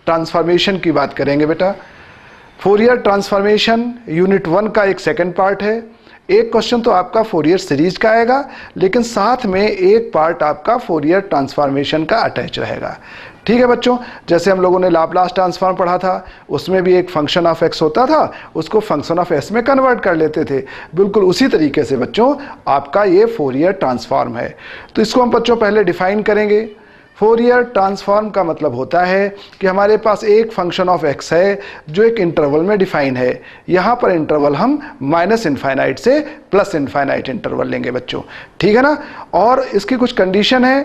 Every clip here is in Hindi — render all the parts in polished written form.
ट्रांसफॉर्मेशन की बात करेंगे बेटा। फोरियर ट्रांसफॉर्मेशन यूनिट 1 का एक सेकंड पार्ट है। एक क्वेश्चन तो आपका फोरियर सीरीज का आएगा, लेकिन साथ में एक पार्ट आपका फोरियर ट्रांसफॉर्मेशन का अटैच रहेगा। ठीक है बच्चों, जैसे हम लोगों ने लाप्लास ट्रांसफॉर्म पढ़ा था, उसमें भी एक फंक्शन ऑफ एक्स होता था, उसको फंक्शन ऑफ एस में कन्वर्ट कर लेते थे। बिल्कुल उसी तरीके से बच्चों आपका ये फोरियर ट्रांसफॉर्म है। तो इसको हम बच्चों पहले डिफाइन करेंगे। फोरियर ट्रांसफॉर्म का मतलब होता है कि हमारे पास एक फंक्शन ऑफ एक्स है जो एक इंटरवल में डिफाइन है। यहाँ पर इंटरवल हम माइनस इनफाइनाइट से प्लस इनफाइनाइट इंटरवल लेंगे बच्चों, ठीक है ना। और इसकी कुछ कंडीशन है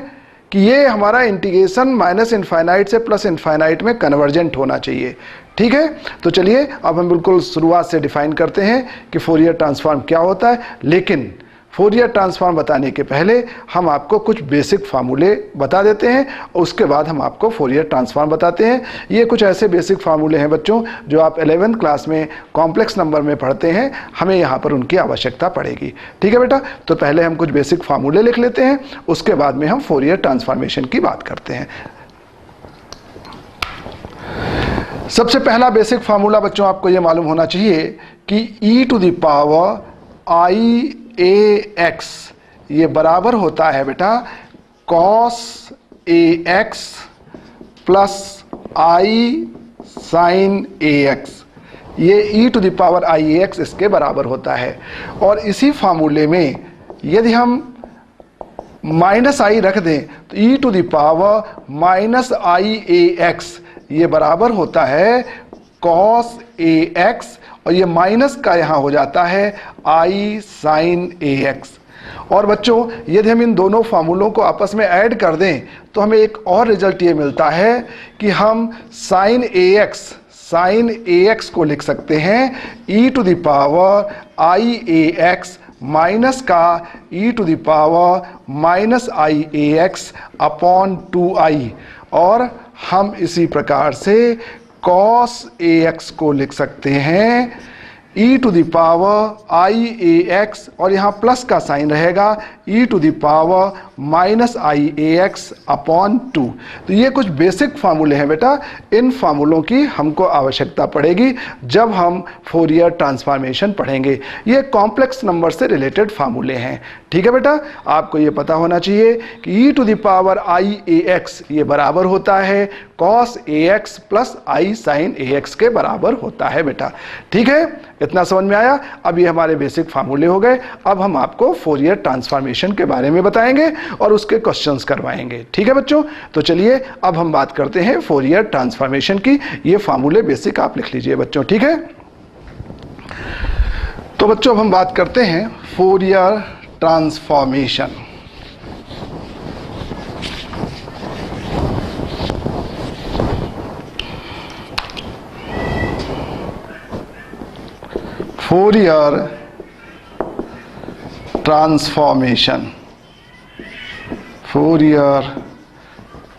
कि ये हमारा इंटीग्रेशन माइनस इनफाइनाइट से प्लस इनफाइनाइट में कन्वर्जेंट होना चाहिए। ठीक है, तो चलिए अब हम बिल्कुल शुरुआत से डिफाइन करते हैं कि फोरियर ट्रांसफॉर्म क्या होता है। लेकिन फोरियर ट्रांसफॉर्म बताने के पहले हम आपको कुछ बेसिक फार्मूले बता देते हैं और उसके बाद हम आपको फोरियर ट्रांसफॉर्म बताते हैं। ये कुछ ऐसे बेसिक फार्मूले हैं बच्चों जो आप 11th क्लास में कॉम्प्लेक्स नंबर में पढ़ते हैं, हमें यहाँ पर उनकी आवश्यकता पड़ेगी। ठीक है बेटा, तो पहले हम कुछ बेसिक फार्मूले लिख लेते हैं, उसके बाद में हम फोरियर ट्रांसफॉर्मेशन की बात करते हैं। सबसे पहला बेसिक फार्मूला बच्चों आपको ये मालूम होना चाहिए कि e to the power i a x ये बराबर होता है बेटा cos a x plus i sine a x. ये e to the power i a x इसके बराबर होता है। और इसी फार्मूले में यदि हम माइनस आई रख दें तो e to the power minus i a x ये बराबर होता है कॉस ए एक्स, और ये माइनस का यहाँ हो जाता है आई साइन ए एक्स। और बच्चों यदि हम इन दोनों फार्मूलों को आपस में ऐड कर दें तो हमें एक और रिजल्ट ये मिलता है कि हम साइन ए एक्स को लिख सकते हैं e to the power i a x minus का e to the power minus i a x upon 2i। और हम इसी प्रकार से cos ax को लिख सकते हैं e to the power i a x, और यहाँ प्लस का साइन रहेगा e to the power minus i a x upon 2। तो ये कुछ बेसिक फार्मूले हैं बेटा, इन फार्मूलों की हमको आवश्यकता पड़ेगी जब हम फोरियर ट्रांसफॉर्मेशन पढ़ेंगे। ये कॉम्प्लेक्स नंबर से रिलेटेड फार्मूले हैं। ठीक है बेटा, आपको ये पता होना चाहिए कि e to the power i a x ये बराबर होता है cos a x plus i sine a x के बराबर होता है बेटा। ठीक है, इतना समझ में आया। अब ये हमारे बेसिक फार्मूले हो गए। अब हम आपको फोरियर ट्रांसफॉर्मेशन के बारे में बताएंगे और उसके क्वेश्चंस करवाएंगे। ठीक है बच्चों, तो चलिए अब हम बात करते हैं फोरियर ट्रांसफॉर्मेशन की। ये फार्मूले बेसिक आप लिख लीजिए बच्चों, ठीक है। तो बच्चों अब हम बात करते हैं Fourier transformation. Fourier transformation, Fourier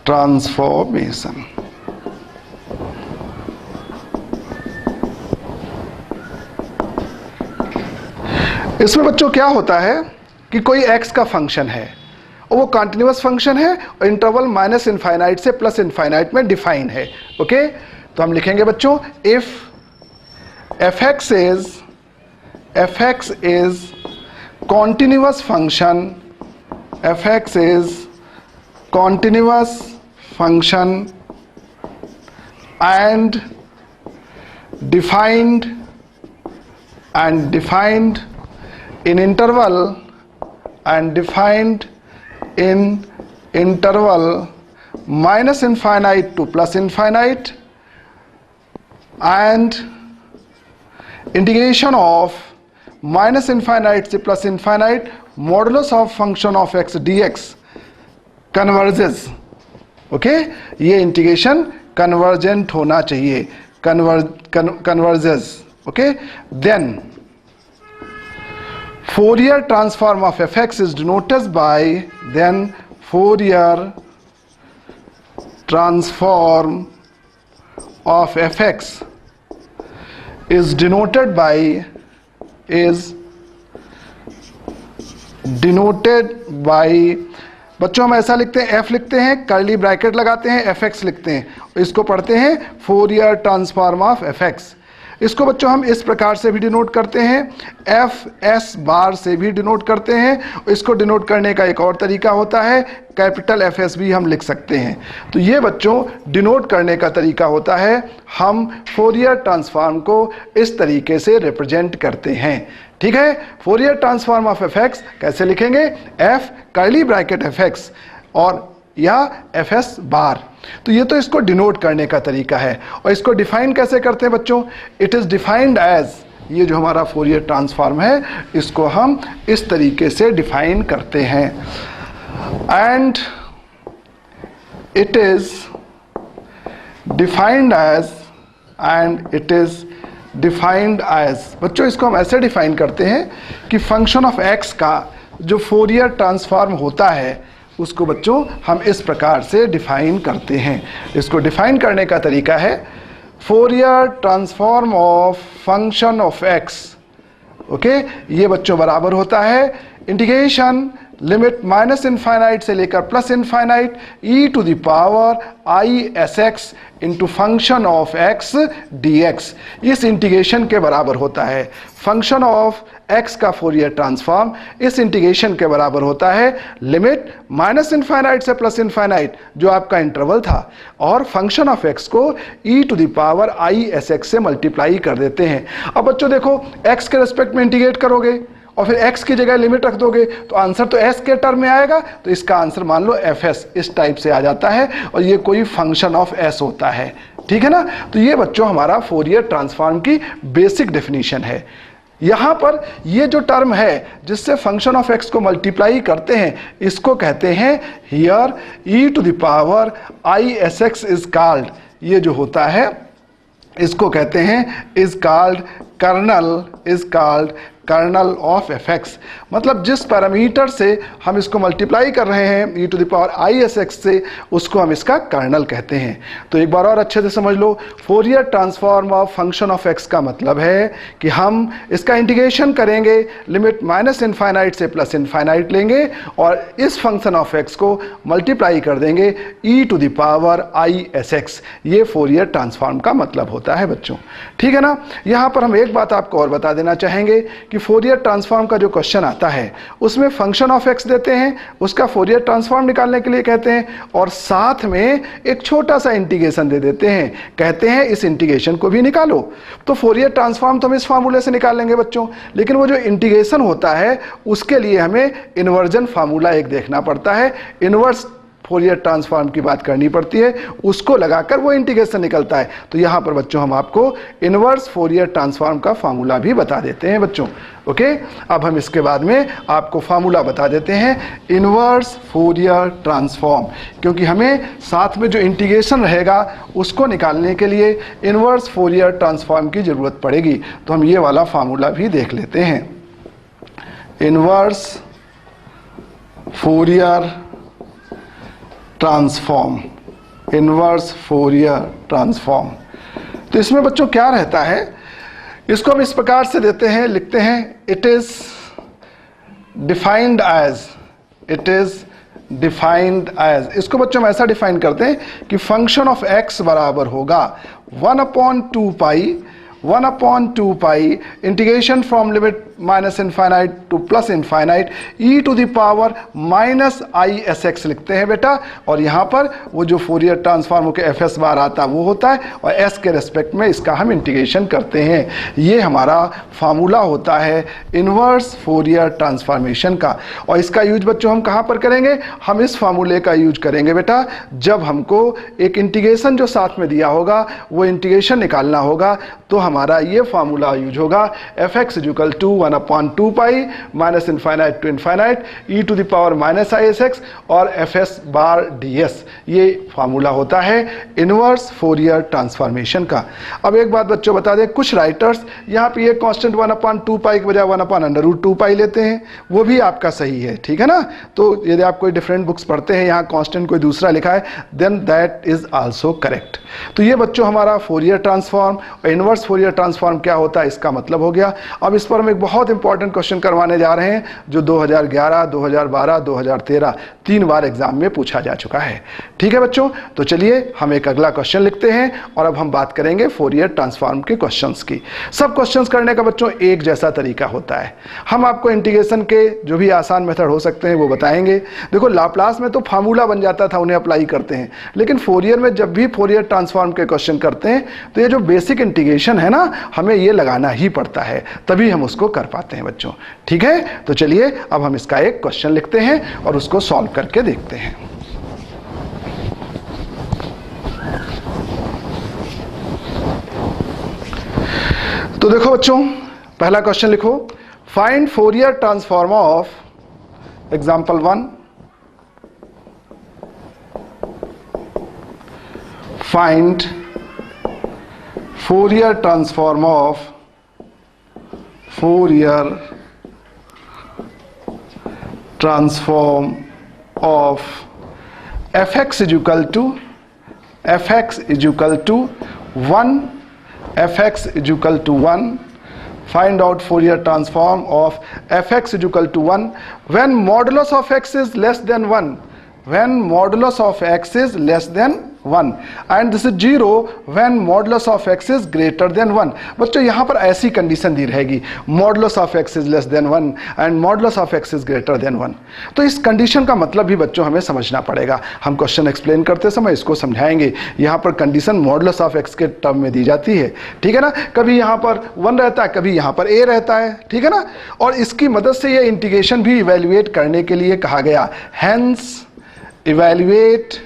transformation. इसमें बच्चों क्या होता है कि कोई x का फंक्शन है और वो कंटिन्यूअस फंक्शन है और इंटरवल माइनस इनफाइनाइट से प्लस इनफाइनाइट में डिफाइन है। ओके, तो हम लिखेंगे बच्चों if fx is continuous function, fx is continuous function and defined in interval minus infinite to plus infinite and integration of minus infinite से plus infinite modulus of function of x dx converges. Okay, ये इंटीग्रेशन कन्वर्जेंट होना चाहिए, converges. Okay, then Fourier transform of fx is denoted by, then Fourier transform of fx is denoted by बच्चों हम ऐसा लिखते हैं, एफ लिखते हैं, कर्ली ब्रैकेट लगाते हैं, एफ एक्स लिखते हैं, इसको पढ़ते हैं Fourier transform of f x. इसको बच्चों हम इस प्रकार से भी डिनोट करते हैं, एफ एस बार से भी डिनोट करते हैं। इसको डिनोट करने का एक और तरीका होता है, कैपिटल एफ एस भी हम लिख सकते हैं। तो ये बच्चों डिनोट करने का तरीका होता है, हम फोरियर ट्रांसफॉर्म को इस तरीके से रिप्रेजेंट करते हैं। ठीक है, Fourier transform of f x कैसे लिखेंगे, F curly bracket F x और या एफ एस बार। तो ये तो इसको डिनोट करने का तरीका है। और इसको डिफाइन कैसे करते हैं बच्चों, इट इज डिफाइंड एज, ये जो हमारा फोरियर ट्रांसफॉर्म है इसको हम इस तरीके से डिफाइन करते हैं, and it is defined as, and it is defined as. बच्चों इसको हम ऐसे डिफाइन करते हैं कि फंक्शन ऑफ एक्स का जो फोरियर ट्रांसफॉर्म होता है उसको बच्चों हम इस प्रकार से डिफाइन करते हैं। इसको डिफाइन करने का तरीका है, Fourier transform of function of x, okay, ये बच्चों बराबर होता है इंटीग्रेशन लिमिट माइनस इनफाइनाइट से लेकर plus infinite e to the power i s x into function of x d x. इस इंटीग्रेशन के बराबर होता है फंक्शन ऑफ एक्स का फोरियर ट्रांसफॉर्म, इस इंटीग्रेशन के बराबर होता है लिमिट माइनस इनफाइनाइट से प्लस इनफाइनाइट जो आपका इंटरवल था, और फंक्शन ऑफ एक्स को e to the power i s x से मल्टीप्लाई कर देते हैं। अब बच्चों देखो, एक्स के रेस्पेक्ट में इंटीग्रेट करोगे और फिर x की जगह लिमिट रख दोगे तो आंसर तो s के टर्म में आएगा, तो इसका आंसर मान लो fs इस टाइप से आ जाता है, और ये कोई फंक्शन ऑफ s होता है। ठीक है ना, तो ये बच्चों हमारा फोरियर ट्रांसफॉर्म की बेसिक डेफिनेशन है। यहां पर ये जो टर्म है जिससे फंक्शन ऑफ x को मल्टीप्लाई करते हैं इसको कहते हैं here e to the power i s x is called, ये जो होता है इसको कहते हैं is called kernel, is called kernel of f x. मतलब जिस पैरामीटर से हम इसको मल्टीप्लाई कर रहे हैं e to the power i s x से, उसको हम इसका कर्नल कहते हैं। तो एक बार और अच्छे से समझ लो, Fourier transform of function of x का मतलब है कि हम इसका इंटीग्रेशन करेंगे, लिमिट माइनस इनफाइनाइट से प्लस इनफाइनाइट लेंगे और इस फंक्शन ऑफ एक्स को मल्टीप्लाई कर देंगे e to the power i s x. ये फोरियर ट्रांसफॉर्म का मतलब होता है बच्चों। ठीक है ना, यहाँ पर हम एक बात आपको और बता देना चाहेंगे कि फोरियर ट्रांसफॉर्म का जो क्वेश्चन आता है उसमें फंक्शन ऑफ एक्स देते हैं, उसका फोरियर ट्रांसफॉर्म निकालने के लिए कहते हैं, और साथ में एक छोटा सा इंटीग्रेशन दे देते हैं, कहते हैं इस इंटीग्रेशन को भी निकालो। तो फोरियर ट्रांसफॉर्म तो हम इस फार्मूले से निकाल लेंगे बच्चों, लेकिन वो जो इंटीग्रेशन होता है उसके लिए हमें इन्वर्जन फार्मूला एक देखना पड़ता है, इनवर्स फोरियर ट्रांसफॉर्म की बात करनी पड़ती है, उसको लगाकर वो इंटीग्रेशन निकलता है। तो यहां पर बच्चों हम आपको इनवर्स फोरियर ट्रांसफॉर्म का फार्मूला भी बता देते हैं बच्चों। ओके, अब हम इसके बाद में आपको फार्मूला बता देते हैं इनवर्स फोरियर ट्रांसफॉर्म, क्योंकि हमें साथ में जो इंटीग्रेशन रहेगा उसको निकालने के लिए इनवर्स फोरियर ट्रांसफॉर्म की जरूरत पड़ेगी। तो हम ये वाला फार्मूला भी देख लेते हैं, inverse Fourier transform, inverse Fourier transform. तो इसमें बच्चों क्या रहता है, इसको हम इस प्रकार से देते हैं, लिखते हैं it is defined as, it is defined as. इसको बच्चों हम ऐसा डिफाइन करते हैं कि फंक्शन ऑफ एक्स बराबर होगा 1/2 pi integration from limit minus infinite to plus infinite e to the power minus i s x लिखते हैं बेटा, और यहाँ पर वो जो फोरियर ट्रांसफॉर्म के एफ एस बार आता है वो होता है, और एस के रेस्पेक्ट में इसका हम इंटीग्रेशन करते हैं। ये हमारा फार्मूला होता है इनवर्स फोरियर ट्रांसफॉर्मेशन का। और इसका यूज बच्चों हम कहाँ पर करेंगे, हम इस फार्मूले का यूज करेंगे बेटा जब हमको एक इंटीग्रेशन जो साथ में दिया होगा वो इंटीग्रेशन निकालना होगा, तो हमारा ये फार्मूला यूज होगा f x equal to 1/2 pi minus infinite to infinite e to the power minus i s x और f s bar d s. ये फार्मूला होता है इनवर्स फोरियर ट्रांसफॉर्मेशन का। अब एक बात बच्चों बता दें, कुछ राइटर्स यहाँ पे ये कांस्टेंट 1/2 पाई के बजाय 1/√2 पाई लेते हैं, वो भी आपका सही है, ठीक है ना। तो यदि आप कोई डिफरेंट बुक्स पढ़ते हैं, यहाँ कांस्टेंट कोई दूसरा लिखा है, then that is also correct. तो ये बच्चों हमारा फोरियर ट्रांसफॉर्म और इनवर्स फोरियर ट्रांसफॉर्म क्या होता है इसका मतलब हो गया। अब इस पर हम एक बहुत बहुत इंपॉर्टेंट क्वेश्चन करवाने जा रहे हैं जो 2011, 2012, 2013 3 बार एग्जाम में पूछा जा चुका है। ठीक है बच्चों, तो चलिए हम एक अगला क्वेश्चन लिखते हैं और अब हम बात करेंगे फोरियर ट्रांसफॉर्म के क्वेश्चंस की। सब क्वेश्चंस करने का बच्चों एक जैसा तरीका होता है। हम आपको इंटीग्रेशन के जो भी आसान मेथड हो सकते हैं वो बताएंगे। देखो लाप्लास में तो फार्मूला बन जाता था, उन्हें अप्लाई करते हैं, लेकिन फोरियर में जब भी फोरियर ट्रांसफॉर्म के क्वेश्चन करते हैं तो ये जो बेसिक इंटीग्रेशन है ना, हमें ये लगाना ही पड़ता है, तभी हम उसको कर पाते हैं बच्चों। ठीक है, तो चलिए अब हम इसका एक क्वेश्चन लिखते हैं और उसको सॉल्व करके देखते हैं। तो देखो बच्चों, पहला क्वेश्चन लिखो, find Fourier transform of example 1, find Fourier transform of fx is equal to 1, fx is equal to 1. Find out Fourier transform of fx is equal to 1 when modulus of x is less than 1. When modulus of x is less than 1 and this is 0 when modulus of x is greater than 1. बच्चों यहाँ पर ऐसी कंडीशन दी रहेगी, modulus of x is less than 1 and modulus of x is greater than 1. तो इस कंडीशन का मतलब भी बच्चों हमें समझना पड़ेगा। हम क्वेश्चन एक्सप्लेन करते समय इसको समझाएंगे। यहाँ पर कंडीशन modulus of x के टर्म में दी जाती है, ठीक है ना। कभी यहाँ पर 1 रहता है, कभी यहाँ पर a रहता है, ठीक है ना। और इसकी मदद से ये इंटीग्रेशन भी इवेल्युएट करने के लिए कहा गया। hence evaluate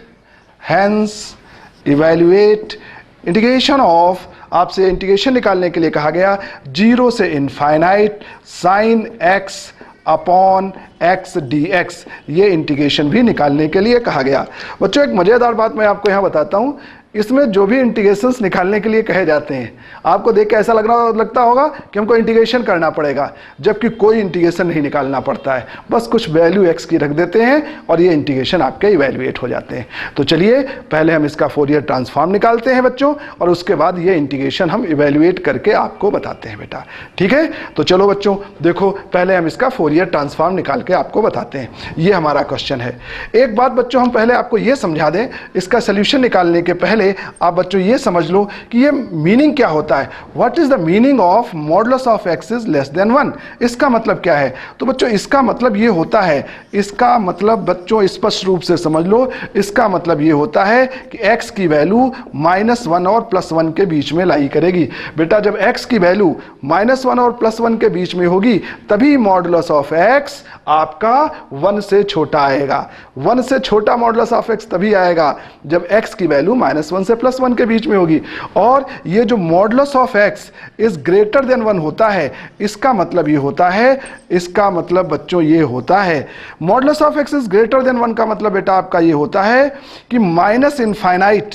इंटीग्रेशन ऑफ, आपसे इंटीग्रेशन निकालने के लिए कहा गया 0 से infinite sin x upon x dx, ये इंटीग्रेशन भी निकालने के लिए कहा गया। बच्चों एक मजेदार बात मैं आपको यहाँ बताता हूँ, इसमें जो भी इंटीग्रेशंस निकालने के लिए कहे जाते हैं, आपको देख के ऐसा लगता होगा कि हमको इंटीग्रेशन करना पड़ेगा, जबकि कोई इंटीग्रेशन नहीं निकालना पड़ता है, बस कुछ वैल्यू x की रख देते हैं और ये इंटीग्रेशन आपके इवेल्युएट हो जाते हैं। तो चलिए पहले हम इसका फोरियर ट्रांसफॉर्म निकालते हैं बच्चों, और उसके बाद ये इंटीग्रेशन हम इवेल्युएट करके आपको बताते हैं बेटा। ठीक है, तो चलो बच्चों देखो, पहले हम इसका फोरियर ट्रांसफॉर्म निकाल के आपको बताते हैं। ये हमारा क्वेश्चन है। एक बात बच्चों हम पहले आपको ये समझा दें, इसका सोल्यूशन निकालने के पहले आप बच्चों ये समझ लो कि ये मीनिंग क्या होता है। What is the meaning of modulus of x is less than 1? इसका मतलब क्या है? तो बच्चों इसका मतलब ये होता है, इसका मतलब बच्चों स्पष्ट रूप से समझ लो, इसका मतलब ये होता है कि x की वैल्यू -1 और +1 के बीच में लाई करेगी। बेटा जब x की वैल्यू -1 और +1 के बीच में होगी तभी मॉडुलस ऑफ x आपका 1 से छोटा आएगा। 1 से छोटा मॉडुलस ऑफ x तभी आएगा जब x की वैल्यू -1 से +1 के बीच में होगी। और ये जो modulus of x is greater than 1 होता है, इसका मतलब ये होता है, इसका मतलब बच्चों ये होता है, modulus of x is greater than 1 का मतलब बेटा आपका ये होता है कि -इनफाइनाइट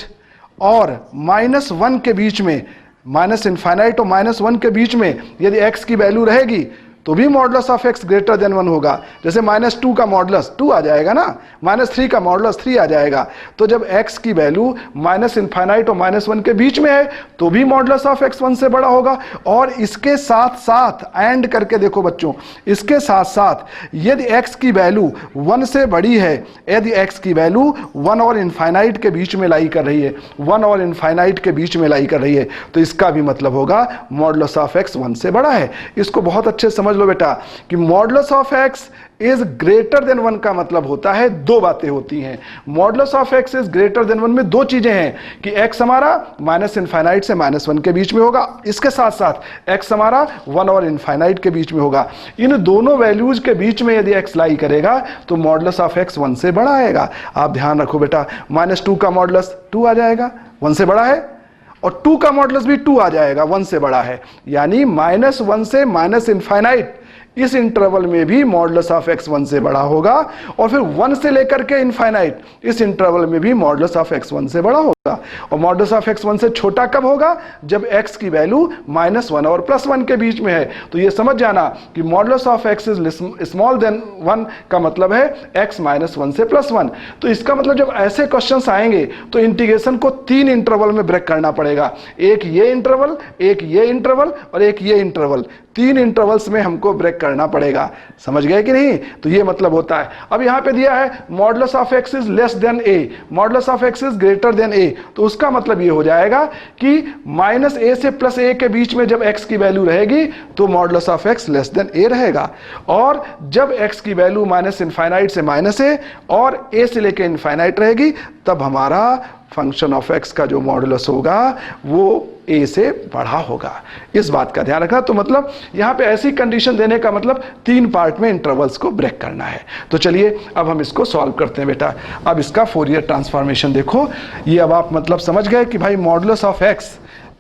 और -1 के बीच में, -इनफाइनाइट और -1 के बीच में यदि x की वैल्यू रहेगी तो भी modulus of x greater than 1 होगा। जैसे -2 का मॉडुलस 2 आ जाएगा ना, -3 का मॉडुलस 3 आ जाएगा। तो जब x की वैल्यू -इनफाइनाइट और -1 के बीच में है तो भी मॉडुलस ऑफ x 1 से बड़ा होगा। और इसके साथ साथ एंड करके देखो बच्चों, इसके साथ साथ यदि x की वैल्यू 1 से बड़ी है, यदि x की वैल्यू 1 और इनफाइनाइट के बीच में लाई कर रही है, 1 और इनफाइनाइट के बीच में लाई कर रही है, तो इसका भी मतलब होगा मॉडुलस ऑफ x 1 से बड़ा है। इसको बहुत अच्छे समझ लो बेटा कि modulus of x is greater than 1 का मतलब होता है, दो बातें होती हैं। Modulus of x is greater than 1 में दो चीजें हैं कि x हमारा -इनफाइनाइट से -1 के बीच में होगा, इसके साथ साथ x हमारा 1 और इनफाइनाइट के बीच में होगा। इन दोनों वैल्यूज के बीच में यदि x लाई करेगा तो मॉडुलस ऑफ x 1 से बड़ा आएगा। आप ध्यान रखो बेटा, -2 का मॉडुलस 2 आ जाएगा, 1 से बड़ा है, और 2 का मॉडुलस भी 2 आ जाएगा, 1 से बड़ा है। यानी -1 से -इनफाइनाइट इस इंटरवल में भी मॉडुलस ऑफ x 1 से बड़ा होगा, और फिर 1 से लेकर के इनफाइनाइट इस इंटरवल में भी मॉडुलस ऑफ x 1 से बड़ा होगा। और मॉडुलस ऑफ x 1 से छोटा कब होगा? जब x की वैल्यू -1 और +1 के बीच में है। तो ये समझ जाना कि modulus of x is small than 1 का मतलब है x -1 से +1। तो इसका मतलब जब ऐसे क्वेश्चंस आएंगे तो इंटीग्रेशन को 3 इंटरवल में ब्रेक करना पड़ेगा। एक ये इंटरवल, एक ये इंटरवल और एक ये इंटरवल। 3 इंटरवल्स में हमको ब्रेक करना पड़ेगा। समझ गए कि नहीं? तो ये मतलब होता है। अब यहां पे दिया है modulus of x is less then a, modulus of x is greater than a। तो उसका मतलब ये हो जाएगा कि -a से +a के बीच में जब x की वैल्यू रहेगी तो modulus of x less than a रहेगा। और जब x की वैल्यू -∞ से -a और a से लेके इनफाइनाइट रहेगी तब हमारा फंक्शन ऑफ x का जो मॉडुलस होगा वो a से बड़ा होगा। इस बात का ध्यान रखना। तो मतलब यहां पे ऐसी कंडीशन देने का मतलब 3 पार्ट में इंटरवल्स को ब्रेक करना है। तो चलिए अब हम इसको सॉल्व करते हैं बेटा। अब इसका फोरियर ट्रांसफॉर्मेशन देखो। ये अब आप मतलब समझ गए कि भाई modulus of x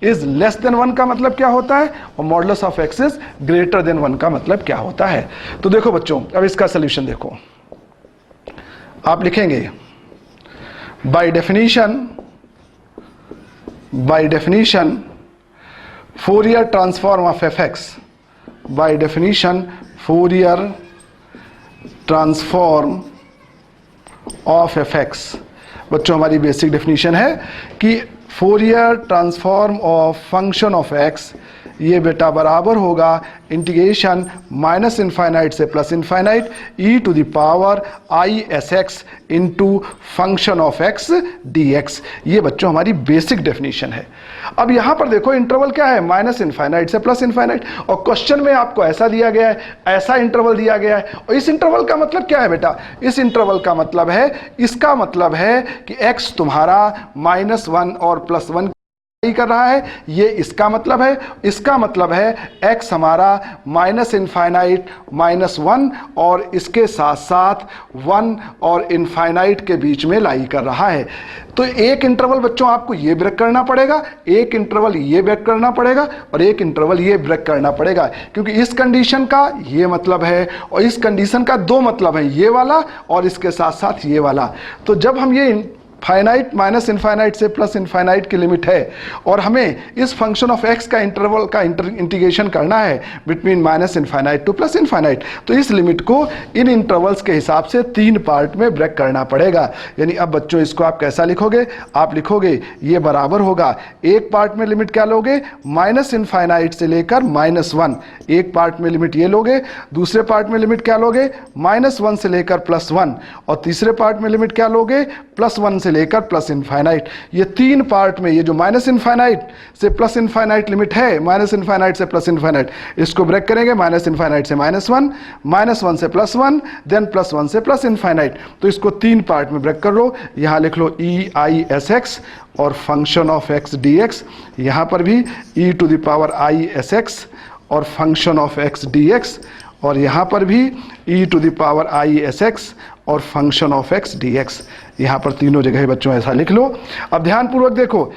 is less than 1 का मतलब क्या होता है और modulus of x is greater than 1 का मतलब क्या होता है। तो देखो बच्चों, अब इसका सोल्यूशन देखो। आप लिखेंगे by definition Fourier transform of fx, by definition Fourier transform of fx। बच्चों हमारी बेसिक डेफिनेशन है कि Fourier transform of function of x ये बेटा बराबर होगा इंटीग्रेशन -∞ से +∞ e⁻⁻ i(s)x into function of x dx। ये बच्चों हमारी बेसिक डेफिनेशन है। अब यहां पर देखो इंटरवल क्या है? -∞ से +∞। और क्वेश्चन में आपको ऐसा दिया गया है, ऐसा इंटरवल दिया गया है। और इस इंटरवल का मतलब क्या है बेटा? इस इंटरवल का मतलब है, इसका मतलब है कि x तुम्हारा -1 और +1 कर रहा है। ये इसका मतलब है। इसका मतलब है x हमारा -∞ -1 और इसके साथ साथ 1 और इनफाइनाइट के बीच में लाई कर रहा है। तो एक इंटरवल बच्चों आपको ये ब्रेक करना पड़ेगा, एक इंटरवल ये ब्रेक करना पड़ेगा और एक इंटरवल ये ब्रेक करना पड़ेगा, क्योंकि इस कंडीशन का ये मतलब है और इस कंडीशन का 2 मतलब है, ये वाला और इसके साथ साथ ये वाला। तो जब हम ये फाइनाइट -∞ से +∞ की लिमिट है और हमें इस फंक्शन ऑफ x का इंटरवल का इंटीग्रेशन करना है बिटवीन -∞ टू +∞, तो इस लिमिट को इन इंटरवल्स के हिसाब से 3 पार्ट में ब्रेक करना पड़ेगा। यानी अब बच्चों इसको आप कैसा लिखोगे? आप लिखोगे ये बराबर होगा, एक पार्ट में लिमिट क्या लोगे? -∞ से लेकर -1, एक पार्ट में लिमिट ये लोगे। दूसरे पार्ट में लिमिट क्या लोगे? -1 से लेकर +1 और तीसरे पार्ट में लिमिट क्या लोगे? +1 से लेकर +∞। ये 3 पार्ट में ये जो -∞ से +∞ लिमिट है, -∞ से +∞, इसको ब्रेक करेंगे -∞ से -1, -1 से +1, देन +1 से +∞। तो इसको 3 पार्ट में ब्रेक कर लो। यहां लिख लो e(i(s)x और फंक्शन ऑफ x dx। यहां पर भी e⁻⁻i(s)x और फंक्शन ऑफ x dx और यहां पर भी e⁻⁻i(s)x और फंक्शन ऑफ x dx। यहां पर तीनों जगह बच्चों ऐसा लिख लो। अब ध्यान पूर्वक देखो,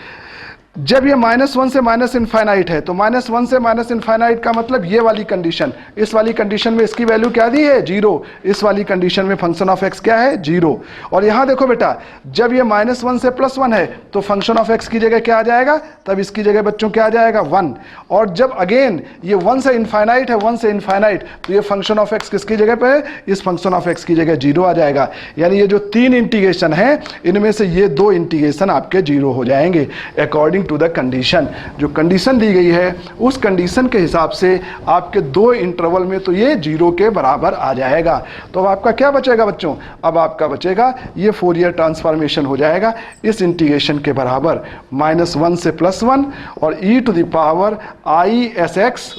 जब ये -1 से -∞ है तो -1 से -∞ का मतलब ये वाली कंडीशन, इस वाली कंडीशन में इसकी वैल्यू क्या दी है? 0। इस वाली कंडीशन में फंक्शन ऑफ x क्या है? 0। और यहां देखो बेटा, जब ये -1 से +1 है तो फंक्शन ऑफ x की जगह क्या आ जाएगा? तब इसकी जगह बच्चों क्या आ जाएगा? 1। और जब अगेन ये 1 से इनफाइनाइट है, 1 से इनफाइनाइट, तो ये फंक्शन ऑफ x किसकी जगह पे है? इस फंक्शन ऑफ x की जगह 0 आ जाएगा। यानी ये जो 3 इंटीग्रेशन है इनमें से ये 2 इंटीग्रेशन आपके 0 हो जाएंगे अकॉर्डिंग टू द कंडीशन। जो कंडीशन दी गई है उस कंडीशन के हिसाब से आपके 2 इंटरवल में तो ये 0 के बराबर आ जाएगा। तो अब आपका क्या बचेगा बच्चों? अब आपका बचेगा ये फोरियर ट्रांसफॉर्मेशन हो जाएगा इस इंटीग्रेशन के बराबर, -1 से +1 और e⁻⁻i(s)x।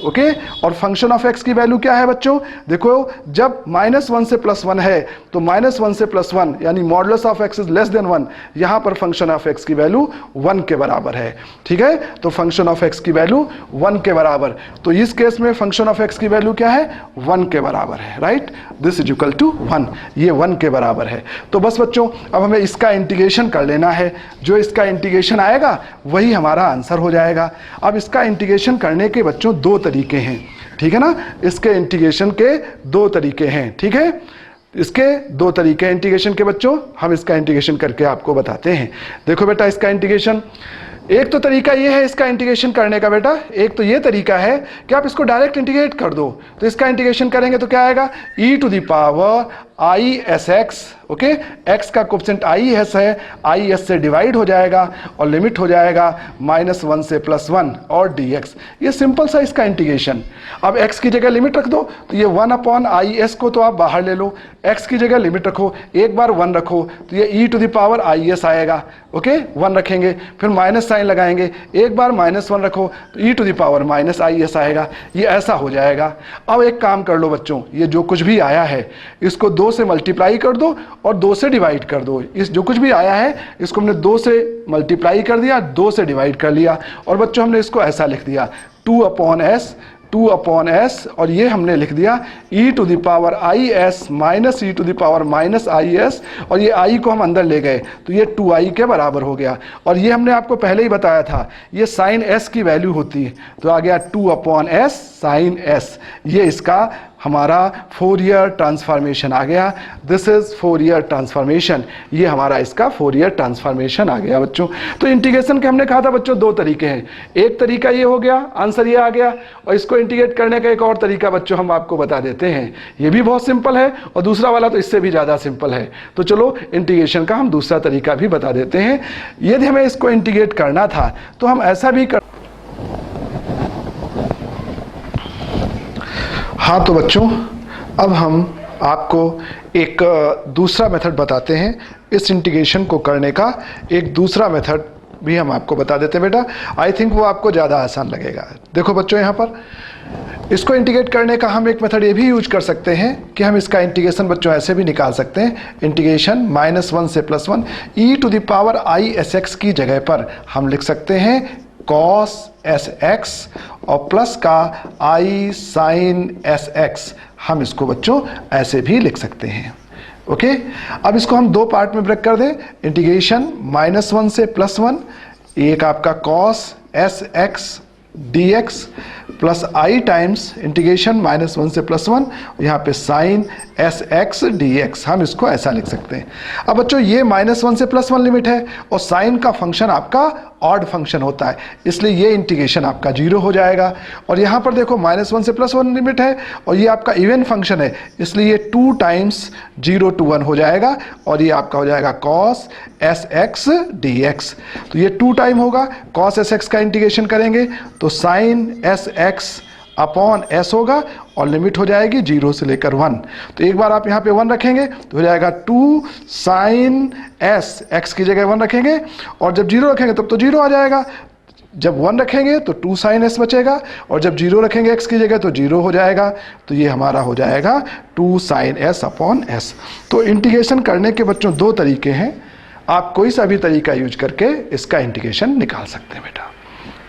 ओके, और फंक्शन ऑफ x की वैल्यू क्या है बच्चों? देखो, जब -1 से +1 है तो -1 से +1 यानी modulus of x is less than 1, यहां पर फंक्शन ऑफ x की वैल्यू 1 के बराबर है। ठीक है, तो फंक्शन ऑफ x की वैल्यू 1 के बराबर, तो इस केस में फंक्शन ऑफ x की वैल्यू क्या है? 1 के बराबर है। Right, this is equal to 1, ये 1 के बराबर है। तो बस बच्चों अब हमें इसका इंटीग्रेशन कर लेना है। जो इसका इंटीग्रेशन आएगा वही हमारा आंसर हो जाएगा। अब इसका इंटीग्रेशन करने के बच्चों 2 तरीके हैं। ठीक है ना, इसके इंटीग्रेशन के 2 तरीके हैं। ठीक है, इसके दो तरीके हैं इंटीग्रेशन के बच्चों, हम इसका इंटीग्रेशन करके आपको बताते हैं। देखो बेटा इसका इंटीग्रेशन, एक तो तरीका ये है इसका इंटीग्रेशन करने का बेटा, एक तो ये तरीका है कि आप इसको डायरेक्ट इंटीग्रेट कर दो। तो इसका इंटीग्रेशन करेंगे तो क्या आएगा, e to the power i s x, okay, x का कोफिशिएंट आई एस है, आई एस से डिवाइड हो जाएगा और लिमिट हो जाएगा -1 से +1 और dx। ये सिंपल सा इसका इंटीग्रेशन। अब x की जगह लिमिट रख दो तो ये 1/is को तो आप बाहर ले लो, x की जगह लिमिट रखो, एक बार 1 रखो तो ये e to the power is आएगा, ओके, 1 रखेंगे, फिर माइनस साइन लगाएंगे, एक बार -1 रखो तो e to the power -is आएगा, ये ऐसा हो जाएगा। अब एक काम कर लो बच्चों, ये जो कुछ भी आया है इसको 2 से मल्टीप्लाई कर दो और 2 से डिवाइड कर दो। इस जो कुछ भी आया है इसको हमने 2 से मल्टीप्लाई कर दिया, 2 से डिवाइड कर लिया और बच्चों हमने इसको ऐसा लिख दिया 2/s और ये हमने लिख दिया e to the power is minus e to the power -is और ये i को हम अंदर ले गए तो ये 2i के बराबर हो गया। और ये हमने आपको पहले ही बताया था ये साइन s की वैल्यू होती है, तो आ गया 2/s साइन s। ये इसका हमारा फोरियर ट्रांसफॉर्मेशन आ गया। दिस इज फोरियर ट्रांसफॉर्मेशन, ये हमारा इसका फोरियर ट्रांसफॉर्मेशन आ गया बच्चों। तो इंटीग्रेशन के हमने कहा था बच्चों 2 तरीके हैं, एक तरीका ये हो गया, आंसर ये आ गया, और इसको इंटीग्रेट करने का एक और तरीका बच्चों हम आपको बता देते हैं, ये भी बहुत सिंपल है और दूसरा वाला तो इससे भी ज़्यादा सिंपल है। तो चलो इंटीग्रेशन का हम दूसरा तरीका भी बता देते हैं। यदि हमें इसको इंटीग्रेट करना था तो हम ऐसा भी कर, हाँ तो बच्चों अब हम आपको एक दूसरा मेथड बताते हैं, इस इंटीग्रेशन को करने का एक दूसरा मेथड भी हम आपको बता देते हैं बेटा। आई थिंक वो आपको ज़्यादा आसान लगेगा। देखो बच्चों यहाँ पर इसको इंटीग्रेट करने का हम एक मेथड ये भी यूज कर सकते हैं कि हम इसका इंटीग्रेशन बच्चों ऐसे भी निकाल सकते हैं, इंटीग्रेशन -1 से +1 e to the power i s x की जगह पर हम लिख सकते हैं cos sx और प्लस का i sin sx, हम इसको बच्चों ऐसे भी लिख सकते हैं, ओके। अब इसको हम 2 पार्ट में ब्रेक कर दें, इंटीग्रेशन -1 से +1, एक आपका cos sx dx plus i times integration -1 से +1, यहाँ पे sin sx dx, हम इसको ऐसा लिख सकते हैं। अब बच्चों ये -1 से +1 लिमिट है और sin का फंक्शन आपका ऑड फंक्शन होता है, इसलिए ये इंटीग्रेशन आपका 0 हो जाएगा। और यहाँ पर देखो -1 से +1 लिमिट है और ये आपका इवन फंक्शन है, इसलिए ये 2 टाइम्स 0 to 1 हो जाएगा और ये आपका हो जाएगा cos sx dx। तो ये 2 टाइम होगा, cos sx का इंटीग्रेशन करेंगे तो sin sx अपॉन s होगा और लिमिट हो जाएगी 0 से लेकर 1। तो एक बार आप यहाँ पे 1 रखेंगे तो हो जाएगा 2 sin s, x की जगह 1 रखेंगे और जब 0 रखेंगे तब तो 0 आ जाएगा, जब 1 रखेंगे तो 2 sin s बचेगा और जब 0 रखेंगे x की जगह तो 0 हो जाएगा, तो ये हमारा हो जाएगा 2 sin s अपॉन s। तो इंटीग्रेशन करने के बच्चों 2 तरीके हैं, आप कोई सा भी तरीका यूज करके इसका इंटीग्रेशन निकाल सकते हैं बेटा।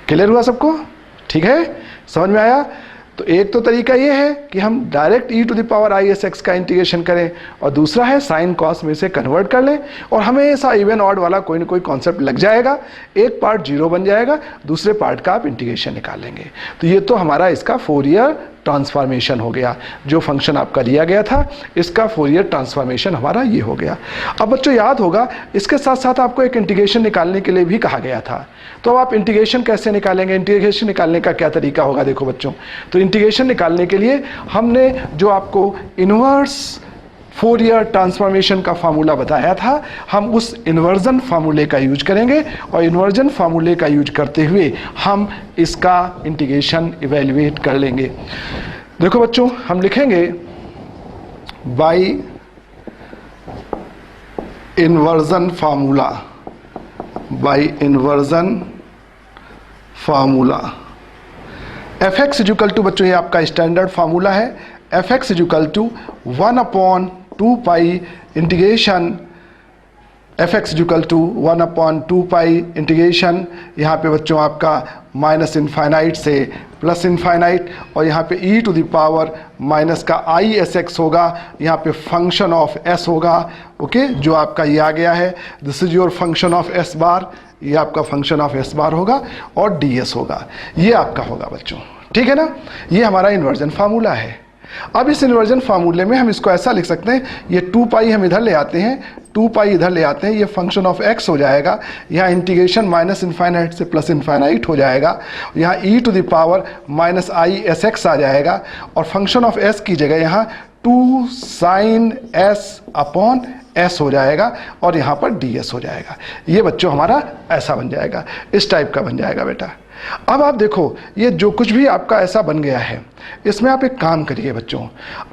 क्लियर हुआ सबको? ठीक है, समझ में आया? तो एक तो तरीका ये है कि हम direct e to the power i s x का इंटीग्रेशन करें और दूसरा है साइन कॉस में से कन्वर्ट कर लें और हमेशा इवन ऑड वाला कोई ना कोई कॉन्सेप्ट लग जाएगा, एक पार्ट 0 बन जाएगा, दूसरे पार्ट का आप इंटीग्रेशन निकाल लेंगे। तो ये तो हमारा इसका फोरियर ट्रांसफॉर्मेशन हो गया, जो फंक्शन आपका दिया गया था इसका फोरियर ट्रांसफॉर्मेशन हमारा ये हो गया। अब बच्चों याद होगा इसके साथ साथ आपको एक इंटीग्रेशन निकालने के लिए भी कहा गया था, तो अब आप इंटीग्रेशन कैसे निकालेंगे, इंटीग्रेशन निकालने का क्या तरीका होगा? देखो बच्चों, तो इंटीग्रेशन निकालने के लिए हमने जो आपको इनवर्स फोरियर ट्रांसफॉर्मेशन का फार्मूला बताया था, हम उस इन्वर्जन फार्मूले का यूज करेंगे और इन्वर्जन फार्मूले का यूज करते हुए हम इसका इंटीग्रेशन इवेल्युएट कर लेंगे। देखो बच्चों, हम लिखेंगे by inversion formula, by inversion formula fx equal to, बच्चों ये आपका स्टैंडर्ड फार्मूला है, fx equal to 1/2 pi integration, fx equal to 1/2 pi integration, यहाँ पे बच्चों आपका माइनस इनफाइनाइट से प्लस इनफाइनाइट और यहाँ पे e to the power minus का i s x होगा, यहाँ पे फंक्शन ऑफ s होगा, ओके, जो आपका ये आ गया है, this is your function of s बार, ये आपका फंक्शन ऑफ s बार होगा और ds होगा, ये आपका होगा बच्चों, ठीक है ना। ये हमारा इन्वर्जन फार्मूला है। अब इस इन्वर्जन फार्मूले में हम इसको ऐसा लिख सकते हैं, ये 2 पाई हम इधर ले आते हैं, 2 पाई इधर ले आते हैं, ये फंक्शन ऑफ x हो जाएगा, यहाँ इंटीग्रेशन माइनस इनफाइनाइट से प्लस इनफाइनाइट हो जाएगा, यहाँ e to the power minus i s x आ जाएगा, और फंक्शन ऑफ s की जगह यहाँ 2 साइन s अपॉन s हो जाएगा, और यहाँ पर ds हो जाएगा। ये बच्चों हमारा ऐसा बन जाएगा, इस टाइप का बन जाएगा बेटा। अब आप देखो, ये जो कुछ भी आपका ऐसा बन गया है, इसमें आप एक काम करिए बच्चों,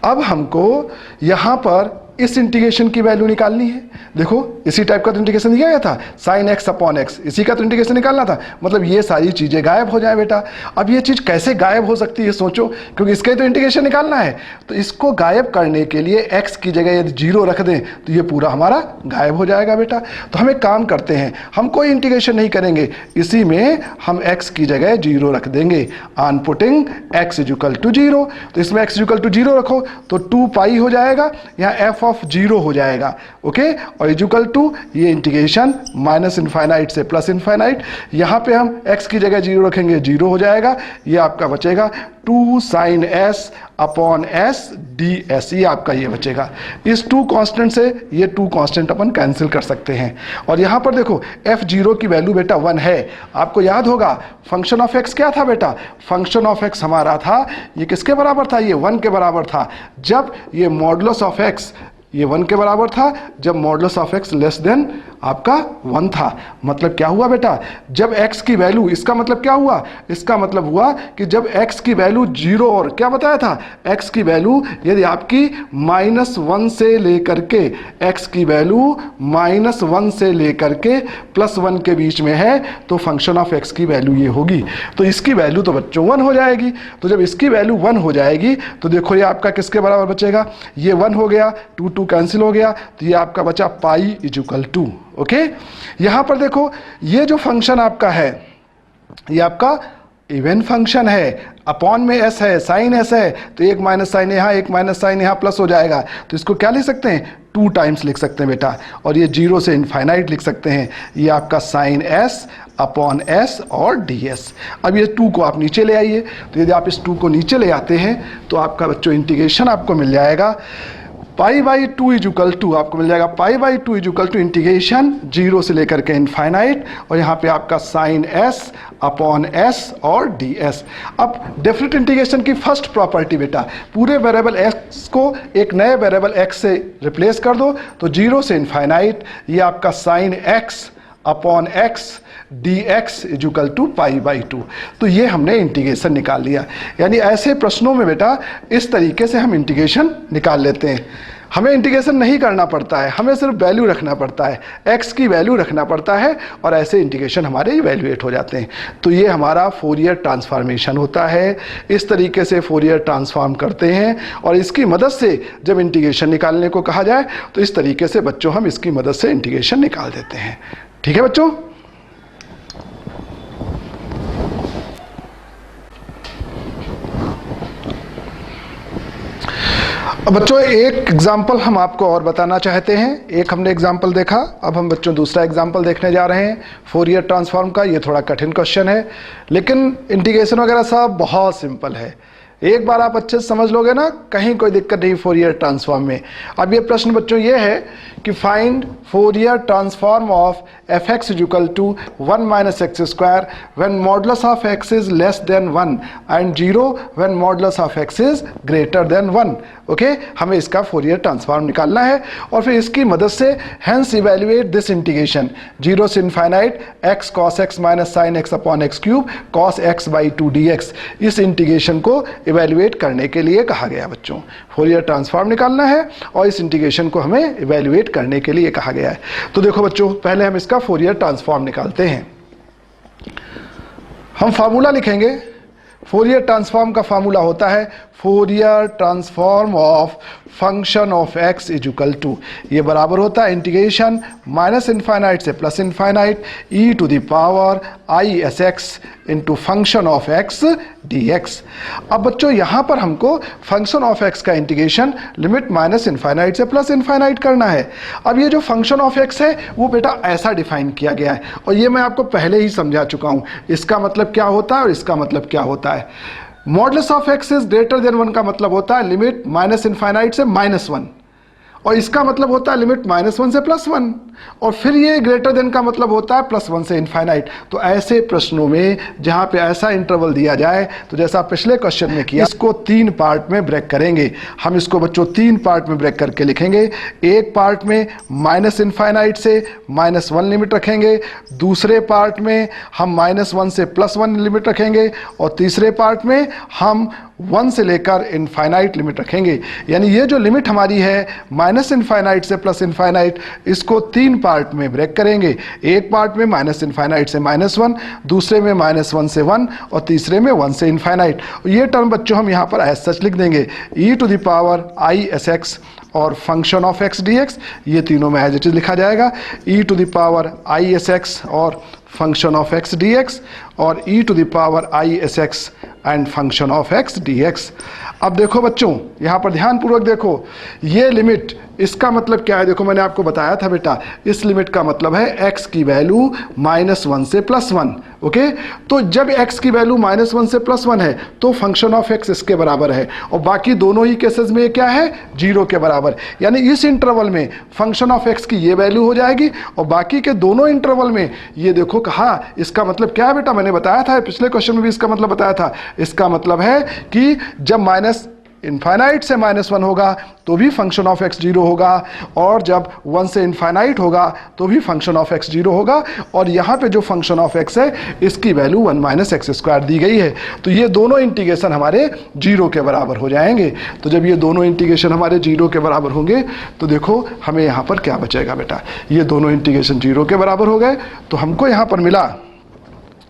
अब हमको यहाँ पर इस इंटीग्रेशन की वैल्यू निकालनी है। देखो इसी टाइप का तो इंटीग्रेशन दिया गया था, साइन x अपॉन x, इसी का तो इंटीग्रेशन निकालना था, मतलब ये सारी चीज़ें गायब हो जाए बेटा। अब ये चीज़ कैसे गायब हो सकती है सोचो, क्योंकि इसका ही तो इंटीग्रेशन निकालना है। तो इसको गायब करने के लिए x की जगह यदि 0 रख दें तो ये पूरा हमारा गायब हो जाएगा बेटा। तो हम एक काम करते हैं, हम कोई इंटीग्रेशन नहीं करेंगे, इसी में हम x की जगह 0 रख देंगे, on putting x equal to 0। तो इसमें x इक्वल टू 0 रखो तो 2 पाई हो जाएगा, यहाँ f ऑफ 0 हो जाएगा, ओके, और इक्वल टू ये इंटीग्रेशन माइनस इनफाइनाइट से प्लस इनफाइनाइट, यहाँ पे हम x की जगह 0 रखेंगे, 0 हो जाएगा, ये आपका बचेगा 2 sine s upon s ds, ये आपका ये बचेगा। इस 2 कांस्टेंट से ये 2 कांस्टेंट अपन कैंसिल कर सकते हैं, और यहाँ पर देखो f0 की वैल्यू बेटा 1 है। आपको याद होगा फंक्शन ऑफ x क्या था बेटा, फंक्शन ऑफ x हमारा था, ये किसके बराबर था, ये 1 के बराबर था, जब ये मॉडुलस ऑफ x ये 1 के बराबर था, जब modulus of x less than आपका 1 था। मतलब क्या हुआ बेटा, जब x की वैल्यू, इसका मतलब क्या हुआ, इसका मतलब हुआ कि जब x की वैल्यू 0, और क्या बताया था, x की वैल्यू यदि आपकी -1 से लेकर के, x की वैल्यू -1 से लेकर के +1 के बीच में है, तो फंक्शन ऑफ x की वैल्यू ये होगी। तो इसकी वैल्यू तो बच्चों 1 हो जाएगी। तो जब इसकी वैल्यू 1 हो जाएगी तो देखो ये आपका किसके बराबर बचेगा, ये 1 हो गया, 2 कैंसिल हो गया, तो ये आपका बचा पाई इक्वल टू, ओके। यहां पर देखो ये जो फंक्शन आपका है, ये आपका इवन फंक्शन है, अपॉन में s है, साइन s है, तो एक माइनस साइन यहाँ, एक माइनस साइन यहाँ प्लस हो जाएगा, तो इसको क्या लिख सकते हैं, 2 टाइम्स लिख सकते हैं बेटा, और ये 0 से इनफाइनाइट लिख सकते हैं, ये आपका साइन s अपॉन s और ds। अब ये 2 को आप नीचे ले आइए, तो यदि आप इस 2 को नीचे ले आते हैं तो आपका बच्चों इंटीग्रेशन आपको मिल जाएगा पाई बाई 2 इक्वल टू, आपको मिल जाएगा pi by 2 equal to integration 0 से लेकर के इनफाइनाइट, और यहाँ पे आपका साइन s अपॉन s और ds। अब डेफिनेट इंटीग्रेशन की फर्स्ट प्रॉपर्टी बेटा, पूरे वेरिएबल x को एक नए वेरिएबल x से रिप्लेस कर दो, तो 0 से इनफाइनाइट ये आपका sine x upon x dx equal to pi by 2। तो ये हमने इंटीग्रेशन निकाल लिया। यानी ऐसे प्रश्नों में बेटा इस तरीके से हम इंटीग्रेशन निकाल लेते हैं। हमें इंटीग्रेशन नहीं करना पड़ता है, हमें सिर्फ वैल्यू रखना पड़ता है, x की वैल्यू रखना पड़ता है, और ऐसे इंटीग्रेशन हमारे इवैल्यूएट हो जाते हैं। तो ये हमारा फोरियर ट्रांसफॉर्मेशन होता है। इस तरीके से फोरियर ट्रांसफॉर्म करते हैं, और इसकी मदद से जब इंटीग्रेशन निकालने को कहा जाए तो इस तरीके से बच्चों हम इसकी मदद से इंटीग्रेशन निकाल देते हैं। ठीक है बच्चों। अब बच्चों एक एग्जाम्पल हम आपको और बताना चाहते हैं। एक हमने एग्जाम्पल देखा, अब हम बच्चों दूसरा एग्जाम्पल देखने जा रहे हैं फोरियर ट्रांसफॉर्म का। ये थोड़ा कठिन क्वेश्चन है, लेकिन इंटीग्रेशन वगैरह सब बहुत सिंपल है। एक बार आप अच्छे से समझ लोगे ना, कहीं कोई दिक्कत नहीं फोरियर ट्रांसफॉर्म में। अब ये प्रश्न बच्चों ये है कि find Fourier transform of f x equal to 1 minus x square when modulus of x is less than 1 and 0 when modulus of x is greater than 1। Okay, हमें इसका फोरियर ट्रांसफॉर्म निकालना है, और फिर इसकी मदद से हेंस इवेल्युएट दिस इंटीग्रेशन 0 से infinite x cos x minus sine x upon x cube cos x by 2 dx। इस इंटीग्रेशन को इवेल्युएट करने के लिए कहा गया बच्चों। फोरियर ट्रांसफॉर्म निकालना है और इस इंटीग्रेशन को हमें इवेल्युएट करने के लिए कहा गया है। तो देखो बच्चों, पहले हम इसका फोरियर ट्रांसफॉर्म निकालते हैं। हम फार्मूला लिखेंगे। फोरियर ट्रांसफॉर्म का फार्मूला होता है Fourier transform of function of x is equal to, ये बराबर होता है इंटीग्रेशन माइनस इनफाइनाइट से plus infinite e to the power i s x into function of x dx। अब बच्चों यहाँ पर हमको फंक्शन ऑफ x का इंटीग्रेशन लिमिट माइनस इनफाइनाइट से प्लस इनफाइनाइट करना है। अब ये जो फंक्शन ऑफ x है वो बेटा ऐसा डिफाइन किया गया है, और ये मैं आपको पहले ही समझा चुका हूँ। इसका मतलब क्या होता है और इसका मतलब क्या होता है। Modulus of x is greater than 1 का मतलब होता है लिमिट माइनस इनफाइनाइट से -1, और इसका मतलब होता है लिमिट -1 से +1, और फिर ये ग्रेटर देन का मतलब होता है +1 से इनफाइनाइट। तो ऐसे प्रश्नों में जहां पे ऐसा इंटरवल दिया जाए, तो जैसा पिछले क्वेश्चन में किया, इसको 3 पार्ट में ब्रेक करेंगे। हम इसको बच्चों 3 पार्ट में ब्रेक करके लिखेंगे। एक पार्ट में माइनस इनफाइनाइट से -1 लिमिट रखेंगे, दूसरे पार्ट में हम -1 से +1 लिमिट रखेंगे, और तीसरे पार्ट में हम 1 से लेकर इनफाइनाइट लिमिट रखेंगे। यानी ये जो लिमिट हमारी है माइनस इनफाइनाइट से प्लस इनफाइनाइट, इसको 3 पार्ट में ब्रेक करेंगे। एक पार्ट में माइनस इनफाइनाइट से -1, दूसरे में -1 से 1, और तीसरे में 1 से इनफाइनाइट। ये टर्म बच्चों हम यहाँ पर एज सच लिख देंगे, e⁻i⁻s(x) और फंक्शन ऑफ x dx, ये तीनों में एज इट इज लिखा जाएगा। e⁻i⁻s(x) और फंक्शन ऑफ x dx, और e⁻i⁻s(x) and function of x dx। अब देखो बच्चों, यहाँ पर ध्यान पूर्वक देखो, ये लिमिट, इसका मतलब क्या है? देखो मैंने आपको बताया था बेटा, इस लिमिट का मतलब है x की वैल्यू -1 से +1। ओके, तो जब x की वैल्यू -1 से +1 है तो फंक्शन ऑफ x इसके बराबर है, और बाकी दोनों ही केसेस में क्या है? 0 के बराबर। यानी इस इंटरवल में फंक्शन ऑफ x की ये वैल्यू हो जाएगी, और बाकी के दोनों इंटरवल में ये देखो कहा, इसका मतलब क्या है बेटा? मैंने बताया था पिछले क्वेश्चन में भी इसका मतलब बताया था। इसका मतलब है कि जब माइनस इनफाइनाइट से -1 होगा तो भी फंक्शन ऑफ x 0 होगा, और जब 1 से इनफाइनाइट होगा तो भी फंक्शन ऑफ x 0 होगा। और यहाँ पे जो फंक्शन ऑफ x है इसकी वैल्यू 1 - x² दी गई है, तो ये दोनों इंटीग्रेशन हमारे 0 के बराबर हो जाएंगे। तो जब ये दोनों इंटीग्रेशन हमारे 0 के बराबर होंगे तो देखो हमें यहाँ पर क्या बचेगा बेटा? ये दोनों इंटीग्रेशन 0 के बराबर हो गए, तो हमको यहाँ पर मिला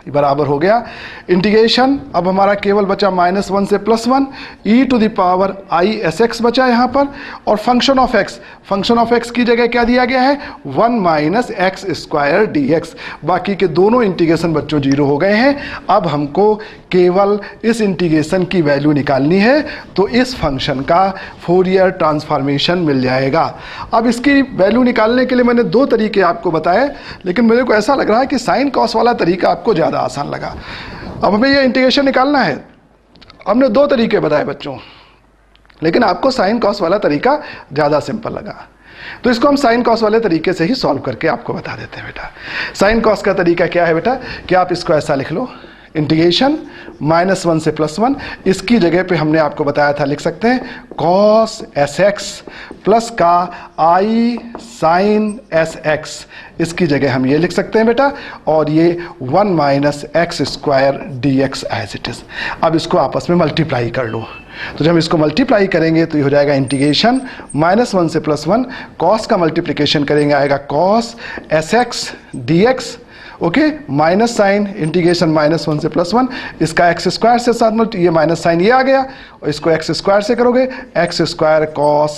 बराबर हो गया इंटीग्रेशन। अब हमारा केवल बचा -1 से +1, e⁻i⁻s(x) बचा यहाँ पर, और फंक्शन ऑफ x की जगह क्या दिया गया है? 1 - x² dx। बाकी के दोनों इंटीग्रेशन बच्चों 0 हो गए हैं। अब हमको केवल इस इंटीग्रेशन की वैल्यू निकालनी है, तो इस फंक्शन का फोरियर ट्रांसफॉर्मेशन मिल जाएगा। अब इसकी वैल्यू निकालने के लिए मैंने 2 तरीके आपको बताए, लेकिन मेरे को ऐसा लग रहा है कि साइन कॉस वाला तरीका आपको ज़्यादा आसान लगा। अब हमें ये इंटीग्रेशन निकालना है। हमने 2 तरीके बताए बच्चों, लेकिन आपको साइन कॉस वाला तरीका ज़्यादा सिंपल लगा, तो इसको हम साइन कॉस वाले तरीके से ही सॉल्व करके आपको बता देते हैं बेटा। साइन कॉस का तरीका क्या है बेटा? कि आप इसको ऐसा लिख लो, इंटीग्रेशन -1 से +1, इसकी जगह पे हमने आपको बताया था, लिख सकते हैं cos sx प्लस का i sin sx, इसकी जगह हम ये लिख सकते हैं बेटा, और ये 1 - x² dx as it is. अब इसको आपस में मल्टीप्लाई कर लो, तो जब हम इसको मल्टीप्लाई करेंगे तो ये हो जाएगा इंटीग्रेशन -1 से +1, cos का मल्टीप्लिकेशन करेंगे आएगा cos sx dx। Okay, minus sine, integration -1 से +1, इसका x² से साथ ये माइनस साइन ये आ गया, और इसको x² से करोगे x² cos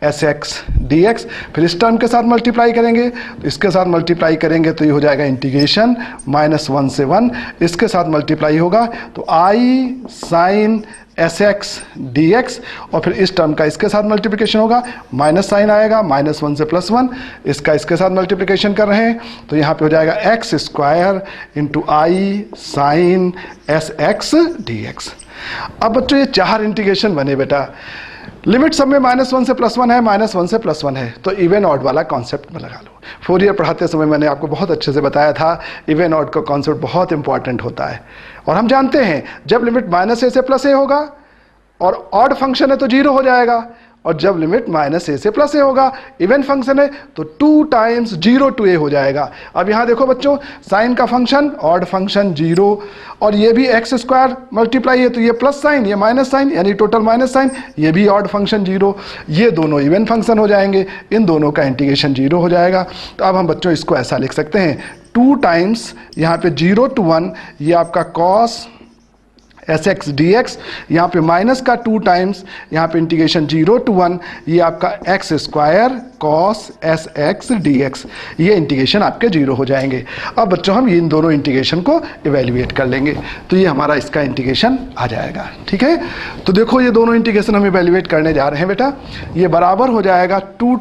sx dx। फिर इस टर्म के साथ मल्टीप्लाई करेंगे, तो इसके साथ मल्टीप्लाई करेंगे तो ये हो जाएगा इंटीग्रेशन -1 से 1, इसके साथ मल्टीप्लाई होगा तो i sin sx dx, और फिर इस टर्म का इसके साथ मल्टीप्लिकेशन होगा, माइनस साइन आएगा, -1 से +1, इसका इसके साथ मल्टीप्लिकेशन कर रहे हैं तो यहाँ पे हो जाएगा x² × i sin sx dx। अब बच्चों ये 4 इंटीग्रेशन बने बेटा। लिमिट सब में -1 से +1 है, -1 से +1 है, तो इवन ऑड वाला कॉन्सेप्ट में लगा लो। फोरियर पढ़ाते समय मैंने आपको बहुत अच्छे से बताया था, इवन ऑड का कॉन्सेप्ट बहुत इंपॉर्टेंट होता है, और हम जानते हैं जब लिमिट -a से +a होगा और ऑड फंक्शन है तो 0 हो जाएगा, और जब लिमिट -a से +a होगा, इवन फंक्शन है तो 2 टाइम्स 0 to a हो जाएगा। अब यहाँ देखो बच्चों, साइन का फंक्शन ऑड फंक्शन 0, और ये भी x² मल्टीप्लाई है तो ये प्लस साइन, ये माइनस साइन, यानी टोटल माइनस साइन, ये भी ऑड फंक्शन 0, ये दोनों इवन फंक्शन हो जाएंगे, इन दोनों का इंटीग्रेशन 0 हो जाएगा। तो अब हम बच्चों इसको ऐसा लिख सकते हैं, 2 टाइम्स यहाँ पे 0 to 1, ये आपका cos sx dx, यहाँ पे माइनस का 2 टाइम्स, यहाँ पे इंटीग्रेशन 0 to 1, ये आपका x² cos sx dx, ये इंटीग्रेशन आपके 0 हो जाएंगे। अब बच्चों हम इन दोनों इंटीग्रेशन को इवेल्युएट कर लेंगे, तो ये हमारा इसका इंटीग्रेशन आ जाएगा। ठीक है, तो देखो ये दोनों इंटीग्रेशन हम इवेल्युएट करने जा रहे हैं बेटा। ये बराबर हो जाएगा 2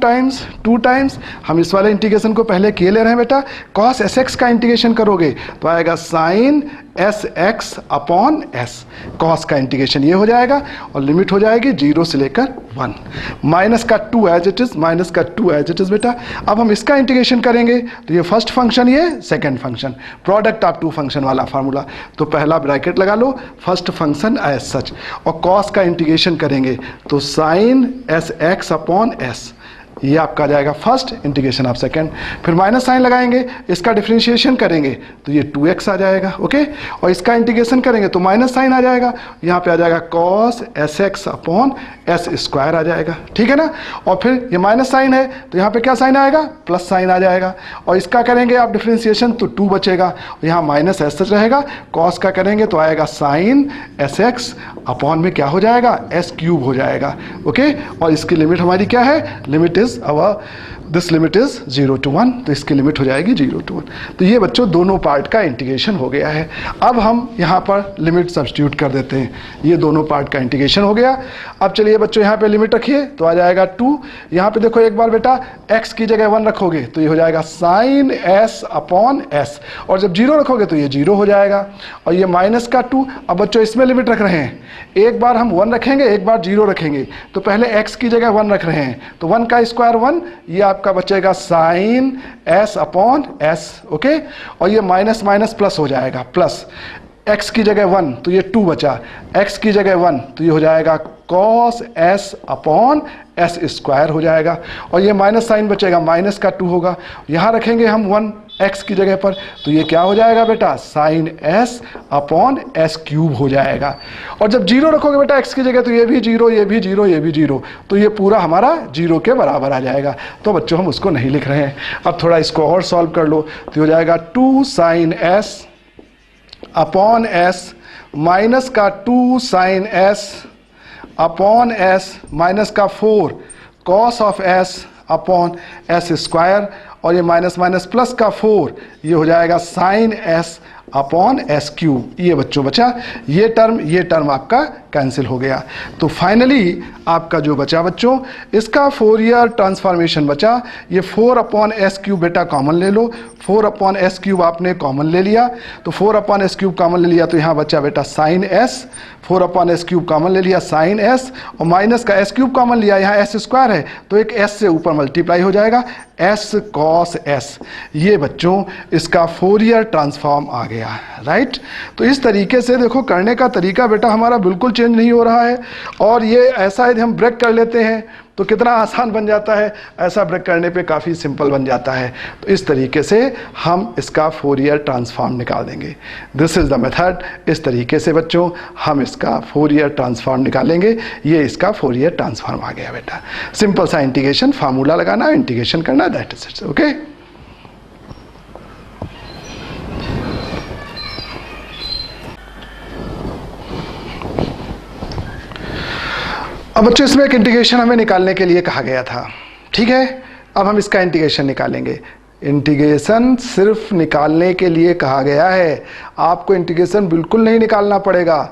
टाइम्स, हम इस वाले इंटीग्रेशन को पहले किए ले रहे हैं बेटा, cos sx का इंटीग्रेशन करोगे तो आएगा sin S x upon S, cos का इंटीग्रेशन ये हो जाएगा और लिमिट हो जाएगी 0 से लेकर 1, माइनस का 2 एज इट इज, माइनस का 2 एज इट इज बेटा। अब हम इसका इंटीग्रेशन करेंगे तो ये फर्स्ट फंक्शन, ये second function, product of two function वाला फार्मूला। तो पहला ब्रैकेट लगा लो, फर्स्ट फंक्शन एज सच, और कॉस का इंटीग्रेशन करेंगे तो sine s x upon s, ये आपका आ जाएगा फर्स्ट, इंटीग्रेशन ऑफ सेकंड। फिर माइनस साइन लगाएंगे, इसका डिफरेंशिएशन करेंगे तो ये 2x आ जाएगा, ओके। और इसका इंटीग्रेशन करेंगे तो माइनस साइन आ जाएगा, यहाँ पे आ जाएगा cos sx upon s square आ जाएगा, ठीक है ना। और फिर ये माइनस साइन है तो यहाँ पे क्या साइन आएगा, प्लस साइन आ जाएगा। और इसका करेंगे आप डिफरेंशिएशन तो 2 बचेगा, यहाँ माइनस एस सच रहेगा, कॉस का करेंगे तो आएगा साइन sx अपॉन में क्या हो जाएगा, s क्यूब हो जाएगा, ओके। और इसकी लिमिट हमारी क्या है, limit is this limit is 0 to 1, तो इसकी लिमिट हो जाएगी 0 to 1। तो ये बच्चों दोनों पार्ट का इंटीग्रेशन हो गया है। अब हम यहाँ पर लिमिट सब्स्टिट्यूट कर देते हैं, ये दोनों पार्ट का इंटीग्रेशन हो गया। अब चलिए बच्चों यहाँ पे लिमिट रखिए तो आ जाएगा 2, यहाँ पे देखो एक बार बेटा x की जगह 1 रखोगे तो ये हो जाएगा साइन s अपॉन s, और जब 0 रखोगे तो ये 0 हो जाएगा, और ये माइनस का 2। अब बच्चों इसमें लिमिट रख रहे हैं, एक बार हम 1 रखेंगे, एक बार 0 रखेंगे, तो पहले x की जगह 1 रख रहे हैं तो 1 का स्क्वायर 1, ये आपका बचेगा sine s upon s, okay. और ये माइनस माइनस प्लस हो जाएगा, प्लस x की जगह 1 तो ये 2 बचा, x की जगह 1 तो ये हो जाएगा cos s upon s square हो जाएगा, और ये माइनस साइन बचेगा, माइनस का 2 होगा, यहाँ रखेंगे हम 1 x की जगह पर तो ये क्या हो जाएगा बेटा, sine s upon s cube हो जाएगा। और जब 0 रखोगे बेटा x की जगह तो ये भी 0, ये भी 0, ये भी 0, तो ये पूरा हमारा 0 के बराबर आ जाएगा। तो बच्चों हम उसको नहीं लिख रहे हैं। अब थोड़ा इसको और सॉल्व कर लो तो हो जाएगा 2 sine s upon s, minus का 2 sine s upon s, minus का 4 cos of s upon s square, और ये माइनस माइनस प्लस का 4, ये हो जाएगा sine s upon s cube. ये बच्चों बचा, ये टर्म आपका कैंसिल हो गया। तो फाइनली आपका जो बचा बच्चों, इसका फोरियर ट्रांसफॉर्मेशन बचा, ये 4 अपॉन एस क्यूब बेटा कॉमन ले लो, 4 अपॉन एस क्यूब आपने कॉमन ले लिया, तो 4 अपॉन एस क्यूब कॉमन ले लिया तो यहाँ बचा बेटा sine s, 4 upon s cube common ले लिया साइन एस, और माइनस का एस क्यूब कॉमन लिया, यहाँ एस स्क्वायर है तो एक एस से ऊपर मल्टीप्लाई हो जाएगा, एस कॉस एस। ये बच्चों इसका फोरियर ट्रांसफॉर्म आ गया, राइट। तो इस तरीके से देखो करने का तरीका बेटा हमारा बिल्कुल चेंज नहीं हो रहा है, और ये ऐसा यदि हम ब्रेक कर लेते हैं तो कितना आसान बन जाता है, ऐसा ब्रेक करने पे काफ़ी सिंपल बन जाता है। तो इस तरीके से हम इसका फोरियर ट्रांसफॉर्म निकाल देंगे, दिस इज़ द मेथड। इस तरीके से बच्चों हम इसका फोरियर ट्रांसफॉर्म निकालेंगे। ये इसका फोरियर ट्रांसफॉर्म आ गया बेटा, सिंपल सा इंटीग्रेशन, फार्मूला लगाना, इंटीग्रेशन करना, दैट इज इट, ओके। अब बच्चों इसमें एक इंटीग्रेशन हमें निकालने के लिए कहा गया था, ठीक है। अब हम इसका इंटीग्रेशन निकालेंगे। इंटीग्रेशन सिर्फ निकालने के लिए कहा गया है, आपको इंटीग्रेशन बिल्कुल नहीं निकालना पड़ेगा,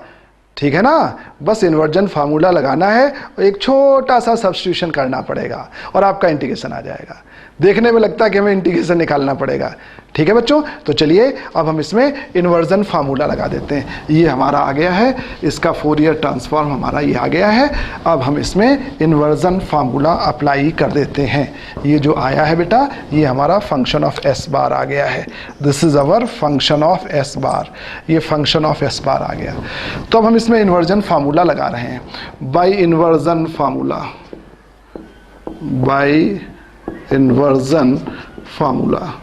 ठीक है ना। बस इन्वर्जन फार्मूला लगाना है और एक छोटा सा सब्स्टिट्यूशन करना पड़ेगा और आपका इंटीग्रेशन आ जाएगा। देखने में लगता है कि हमें इंटीग्रेशन निकालना पड़ेगा, ठीक है बच्चों। तो चलिए अब हम इसमें इन्वर्जन फार्मूला लगा देते हैं। ये हमारा आ गया है, इसका फोरियर ट्रांसफॉर्म हमारा ये आ गया है। अब हम इसमें इन्वर्जन फार्मूला अप्लाई कर देते हैं। ये जो आया है बेटा, ये हमारा फंक्शन ऑफ एस बार आ गया है। This is our function of s bar, ये फंक्शन ऑफ एस बार आ गया। तो अब हम इसमें इन्वर्जन फार्मूला लगा रहे हैं। By inversion formula, by inversion formula,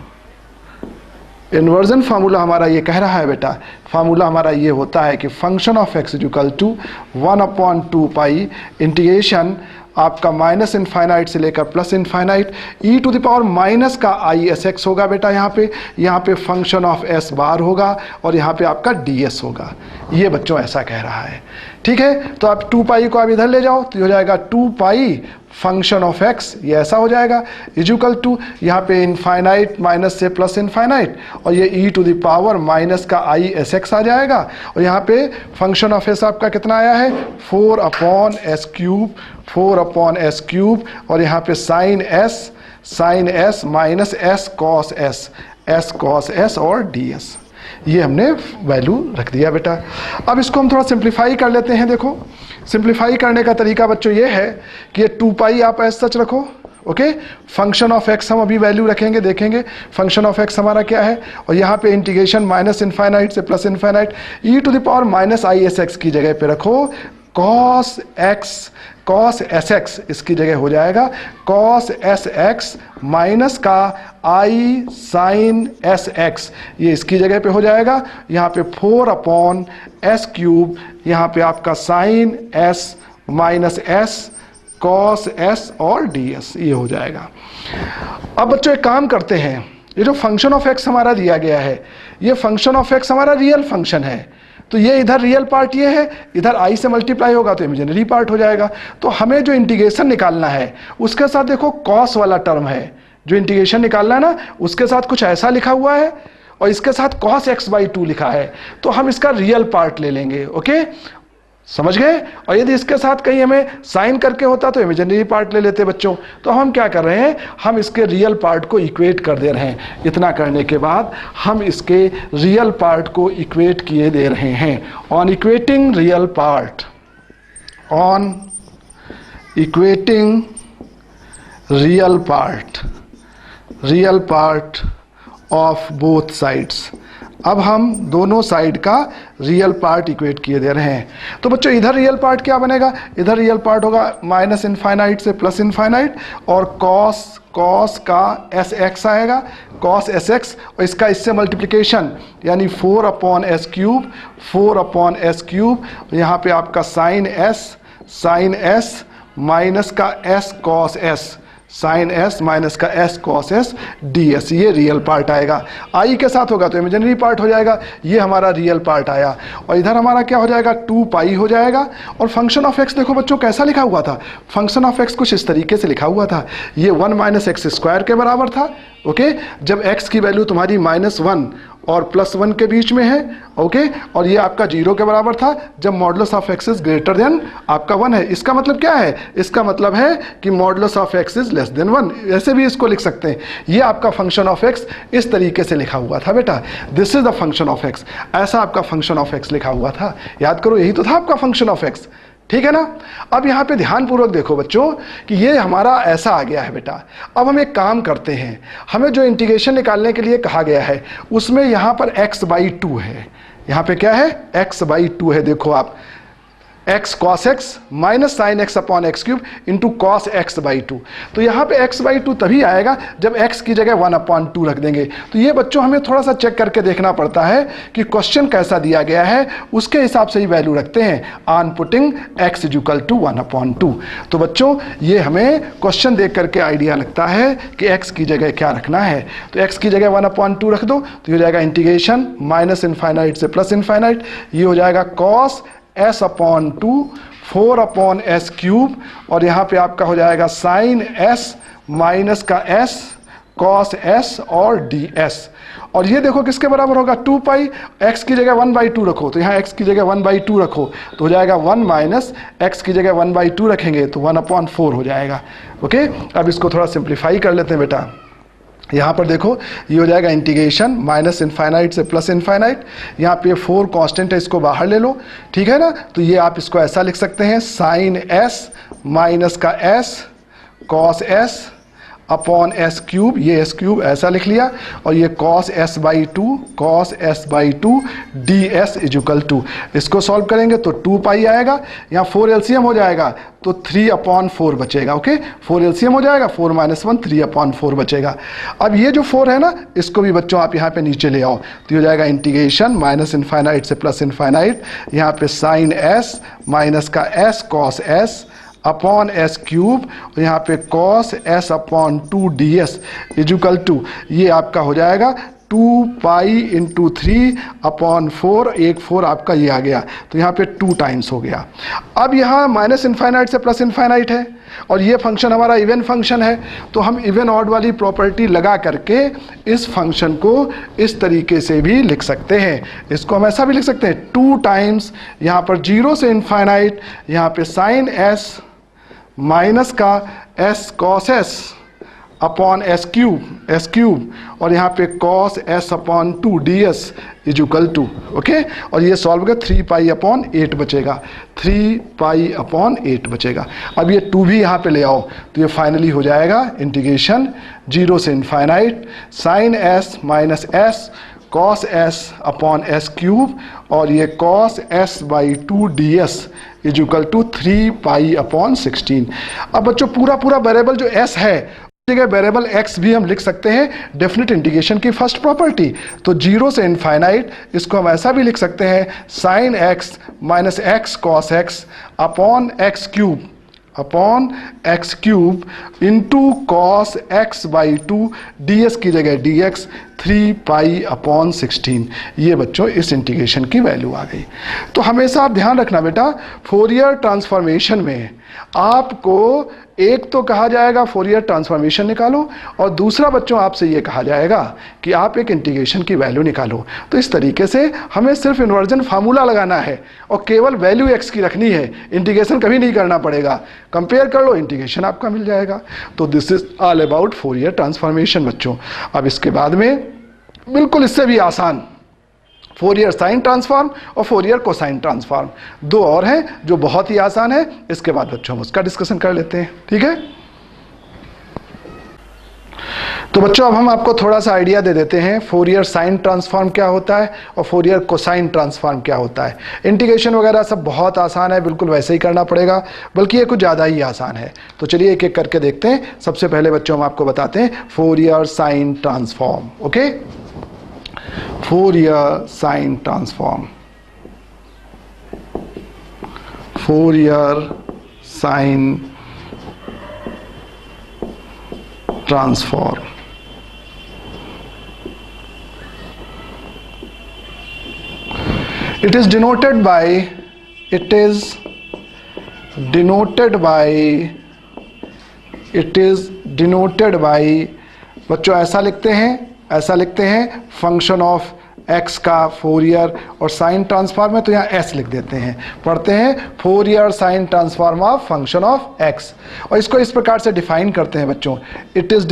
inversion formula हमारा ये कह रहा है बेटा, फार्मूला हमारा ये होता है कि function of x is equal to 1/2 pi integration आपका माइनस इनफाइनाइट से लेकर plus infinite e to the power minus का आई एस एक्स होगा बेटा। यहाँ पे फंक्शन ऑफ एस बार होगा और यहाँ पे आपका डी एस होगा। ये बच्चों ऐसा कह रहा है, ठीक है। तो आप 2 पाई को आप इधर ले जाओ तो हो जाएगा 2 पाई फंक्शन ऑफ एक्स, ये ऐसा हो जाएगा इज इक्वल टू यहाँ पे इनफाइनाइट माइनस से प्लस इनफाइनाइट, और ये ई टू द पावर माइनस का आई एस एक्स आ जाएगा। और यहाँ पे फंक्शन ऑफ एस आपका कितना आया है 4/s क्यूब, 4/s क्यूब, और यहाँ पे sine s minus s cos s, s cos s और डी एस। ये हमने वैल्यू रख दिया बेटा। अब इसको हम थोड़ा सिंप्लीफाई कर लेते हैं। देखो सिंप्लीफाई करने का तरीका बच्चों ये है कि ये 2 पाई आप एज सच रखो, ओके। फंक्शन ऑफ एक्स हम अभी वैल्यू रखेंगे, देखेंगे फंक्शन ऑफ एक्स हमारा क्या है, और यहाँ पे इंटीग्रेशन माइनस इनफाइनाइट से plus infinite e to the power minus i s x की जगह पे रखो cos x, cos s x इसकी जगह हो जाएगा कॉस एस एक्स माइनस का आई साइन एस एक्स, ये इसकी जगह पे हो जाएगा। यहाँ पे 4 अपॉन एस क्यूब, यहाँ पे आपका sine s minus s cos s और डी एस, ये हो जाएगा। अब बच्चों एक काम करते हैं, ये जो फंक्शन ऑफ एक्स हमारा दिया गया है, ये फंक्शन ऑफ एक्स हमारा रियल फंक्शन है, तो ये इधर रियल पार्ट ये है, इधर आई से मल्टीप्लाई होगा तो इमेजिनरी पार्ट हो जाएगा। तो हमें जो इंटीग्रेशन निकालना है उसके साथ देखो कॉस वाला टर्म है, जो इंटीग्रेशन निकालना है ना उसके साथ कुछ ऐसा लिखा हुआ है और इसके साथ cos x/2 लिखा है, तो हम इसका रियल पार्ट ले लेंगे, ओके समझ गए। और यदि इसके साथ कहीं हमें साइन करके होता तो इमेजिनरी पार्ट ले लेते बच्चों। तो हम क्या कर रहे हैं, हम इसके रियल पार्ट को इक्वेट कर दे रहे हैं। इतना करने के बाद हम इसके रियल पार्ट को इक्वेट किए दे रहे हैं। On equating real part, on equating real part of both sides, अब हम दोनों साइड का रियल पार्ट इक्वेट किए दे रहे हैं। तो बच्चों इधर रियल पार्ट क्या बनेगा, इधर रियल पार्ट होगा माइनस इनफाइनाइट से प्लस इनफाइनाइट और कॉस का एस एक्स आएगा, कॉस एस एक्स, और इसका इससे मल्टीप्लिकेशन यानी 4 upon s cube, 4 upon s cube, यहाँ पे आपका साइन एस माइनस का s cos s, sine s minus का s cos s d s, ये रियल पार्ट आएगा। आई के साथ होगा तो इमेजिनरी पार्ट हो जाएगा, ये हमारा रियल पार्ट आया। और इधर हमारा क्या हो जाएगा 2 पाई हो जाएगा। और फंक्शन ऑफ एक्स देखो बच्चों कैसा लिखा हुआ था, फंक्शन ऑफ एक्स कुछ इस तरीके से लिखा हुआ था, ये 1 माइनस एक्स स्क्वायर के बराबर था, ओके। जब एक्स की वैल्यू तुम्हारी -1 और +1 के बीच में है, ओके। और ये आपका 0 के बराबर था जब modulus of x is greater then आपका 1 है। इसका मतलब क्या है, इसका मतलब है कि modulus of x is less than 1, ऐसे भी इसको लिख सकते हैं। ये आपका फंक्शन ऑफ एक्स इस तरीके से लिखा हुआ था बेटा, this is the function of x, ऐसा आपका फंक्शन ऑफ एक्स लिखा हुआ था। याद करो यही तो था आपका फंक्शन ऑफ एक्स, ठीक है ना। अब यहाँ पे ध्यानपूर्वक देखो बच्चों कि ये हमारा ऐसा आ गया है बेटा। अब हम एक काम करते हैं, हमें जो इंटीग्रेशन निकालने के लिए कहा गया है उसमें यहाँ पर x/2 है, यहाँ पे क्या है x/2 है। देखो आप x cos x minus sine x upon x cube into cos x/2, तो यहाँ पे x/2 तभी आएगा जब x की जगह 1/2 रख देंगे। तो ये बच्चों हमें थोड़ा सा चेक करके देखना पड़ता है कि क्वेश्चन कैसा दिया गया है, उसके हिसाब से ही वैल्यू रखते हैं। ऑन पुटिंग x = 1/2, तो बच्चों ये हमें क्वेश्चन देख करके आइडिया लगता है कि x की जगह क्या रखना है। तो x की जगह 1/2 रख दो तो ये हो जाएगा इंटीग्रेशन माइनस इनफाइनाइट से प्लस इनफाइनाइट, ये हो जाएगा cos s/2 4 upon s cube, और यहाँ पे आपका हो जाएगा साइन एस माइनस का एस कॉस एस और डी एस। और ये देखो किसके बराबर होगा 2 पाई, x की जगह 1/2 रखो तो यहाँ x की जगह 1/2 रखो तो हो जाएगा 1 माइनस x की जगह 1/2 रखेंगे तो 1/4 हो जाएगा, ओके। अब इसको थोड़ा सिंप्लीफाई कर लेते हैं बेटा। यहाँ पर देखो ये हो जाएगा इंटीग्रेशन माइनस इनफाइनाइट से प्लस इनफाइनाइट, यहाँ पे 4 कांस्टेंट है इसको बाहर ले लो, ठीक है ना। तो ये आप इसको ऐसा लिख सकते हैं साइन एस माइनस का s cos s upon s cube, ये एस क्यूब ऐसा लिख लिया, और ये cos s/2 ds = इसको सॉल्व करेंगे तो 2 पाई आएगा, यहाँ 4 एलसीएम हो जाएगा तो 3/4 बचेगा, ओके। 4 एलसीएम हो जाएगा, 4 - 1 3/4 बचेगा। अब ये जो 4 है ना इसको भी बच्चों आप यहाँ पे नीचे ले आओ तो हो जाएगा इंटीग्रेशन माइनस इनफाइनाइट से प्लस इनफाइनाइट, यहाँ पे साइन एस माइनस का s cos s upon s cube, और यहाँ पे cos s/2 ds = ये आपका हो जाएगा 2 पाई इंटू 3/4, एक 4 आपका ये आ गया तो यहाँ पे 2 टाइम्स हो गया। अब यहाँ माइनस इनफाइनाइट से प्लस इनफाइनाइट है और ये फंक्शन हमारा इवन फंक्शन है, तो हम इवन ऑड वाली प्रॉपर्टी लगा करके इस फंक्शन को इस तरीके से भी लिख सकते हैं। इसको हम ऐसा भी लिख सकते हैं 2 टाइम्स यहाँ पर 0 से इनफाइनाइट, यहाँ पे साइन एस माइनस का s cos s upon s cube और यहाँ पे cos s upon 2 ds is equal to, okay, और ये सॉल्व कर 3 पाई अपॉन 8 बचेगा, 3 पाई अपॉन 8 बचेगा। अब ये 2 भी यहाँ पे ले आओ तो ये फाइनली हो जाएगा इंटीग्रेशन 0 से infinite sine s minus s cos s upon s cube और ये cos s by 2 ds is equal to 3 pi upon 16। अब बच्चों पूरा वेरिएबल जो s है वेरिएबल x भी हम लिख सकते हैं डेफिनेट इंटीग्रेशन की फर्स्ट प्रॉपर्टी। तो 0 से इनफाइनाइट इसको हम ऐसा भी लिख सकते हैं sine x minus x cos x upon x cube into cos x by 2 ds की जगह dx 3 पाई अपॉन 16। ये बच्चों इस इंटीग्रेशन की वैल्यू आ गई। तो हमेशा आप ध्यान रखना बेटा, फोरियर ट्रांसफॉर्मेशन में आपको एक तो कहा जाएगा फोरियर ट्रांसफॉर्मेशन निकालो और दूसरा बच्चों आपसे ये कहा जाएगा कि आप एक इंटीग्रेशन की वैल्यू निकालो। तो इस तरीके से हमें सिर्फ इन्वर्जन फार्मूला लगाना है और केवल वैल्यू x की रखनी है, इंटीग्रेशन कभी नहीं करना पड़ेगा। कंपेयर कर लो, इंटीग्रेशन आपका मिल जाएगा। तो this is all about Fourier transformation बच्चों। अब इसके बाद में बिल्कुल इससे भी आसान फोरियर साइन ट्रांसफॉर्म और फोरियर कोसाइन ट्रांसफॉर्म, दो और हैं जो बहुत ही आसान है। इसके बाद बच्चों हम उसका डिस्कशन कर लेते हैं, ठीक है। तो बच्चों अब हम आपको थोड़ा सा आइडिया दे देते हैं फोरियर साइन ट्रांसफॉर्म क्या होता है और फोरियर कोसाइन ट्रांसफॉर्म क्या होता है। इंटीग्रेशन वगैरह सब बहुत आसान है, बिल्कुल वैसे ही करना पड़ेगा, बल्कि ये कुछ ज़्यादा ही आसान है। तो चलिए एक एक करके देखते हैं। सबसे पहले बच्चों हम आपको बताते हैं Fourier sine transform, okay. Fourier sine transform, Fourier sine transform. It is denoted by बच्चों ऐसा लिखते हैं फंक्शन ऑफ x का फोरियर और साइन ट्रांसफॉर्म है तो यहाँ s लिख देते हैं, पढ़ते हैं Fourier sine transform of function of x। और इसको इस प्रकार से डिफाइन करते हैं बच्चों, इट इज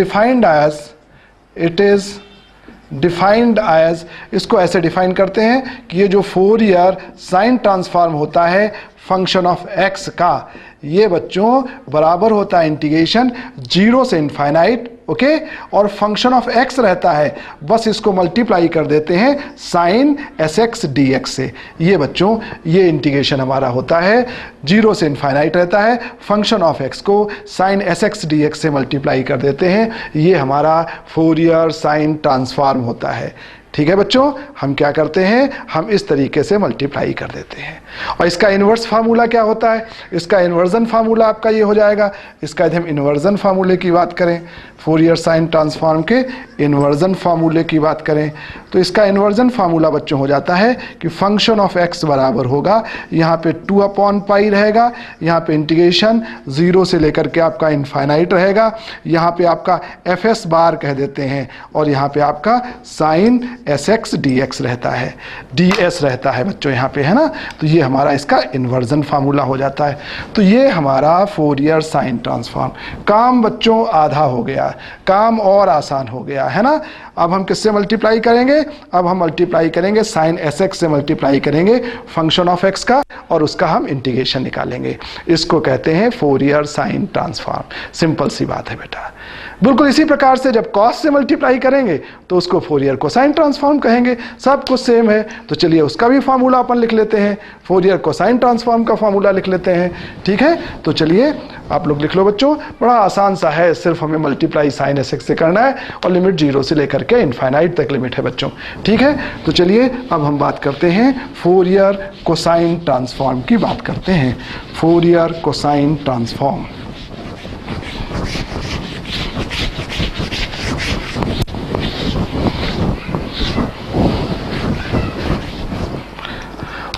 डिफाइंड एज, इसको ऐसे डिफाइन करते हैं कि ये जो फोरियर साइन ट्रांसफॉर्म होता है फंक्शन ऑफ x का, ये बच्चों बराबर होता है इंटीग्रेशन 0 से इनफाइनाइट, ओके, और फंक्शन ऑफ x रहता है, बस इसको मल्टीप्लाई कर देते हैं साइन sx dx से। ये बच्चों ये इंटीग्रेशन हमारा होता है, 0 से इनफाइनाइट रहता है, फंक्शन ऑफ x को साइन sx dx से मल्टीप्लाई कर देते हैं, ये हमारा फोरियर साइन ट्रांसफॉर्म होता है। ठीक है बच्चों, हम क्या करते हैं, हम इस तरीके से मल्टीप्लाई कर देते हैं। और इसका इन्वर्स फार्मूला क्या होता है, इसका इन्वर्जन फार्मूला आपका ये हो जाएगा। इसका यदि हम इन्वर्जन फार्मूले की बात करें, फोरियर साइन ट्रांसफॉर्म के इन्वर्जन फार्मूले की बात करें तो इसका इन्वर्जन फार्मूला बच्चों हो जाता है कि फंक्शन ऑफ x बराबर होगा, यहाँ पे 2 अपॉन पाई रहेगा, यहाँ पे इंटीग्रेशन 0 से लेकर के आपका इनफाइनाइट रहेगा, यहाँ पे आपका fs बार कह देते हैं और यहाँ पे आपका साइन sx dx रहता है, ds रहता है बच्चों यहाँ पे, है ना। तो ये हमारा इसका इन्वर्जन फार्मूला हो जाता है। तो ये हमारा फोरियर साइन ट्रांसफॉर्म। काम बच्चों आधा हो गया, काम और आसान हो गया, है ना। अब हम किससे मल्टीप्लाई करेंगे, अब हम मल्टीप्लाई करेंगे साइन sx से मल्टीप्लाई करेंगे फंक्शन ऑफ x का और उसका हम इंटीग्रेशन निकालेंगे। इसको कहते हैं फोरियर साइन ट्रांसफॉर्म। सिंपल सी बात है बेटा। बिल्कुल इसी प्रकार से जब कॉस से मल्टीप्लाई करेंगे तो उसको फोरियर कोसाइन ट्रांसफॉर्म कहेंगे। सब कुछ सेम है, तो चलिए उसका भी फार्मूला अपन लिख लेते हैं, फोरियर कोसाइन ट्रांसफॉर्म का फार्मूला लिख लेते हैं। ठीक है, तो चलिए आप लोग लिख लो बच्चों, बड़ा आसान सा है, सिर्फ हमें मल्टीप्लाई साइन sx से करना है और लिमिट 0 से लेकर के इनफाइनाइट तक लिमिट है बच्चों। ठीक है, तो चलिए अब हम बात करते हैं फोरियर कोसाइन ट्रांसफॉर्म की बात करते हैं। Fourier cosine transform,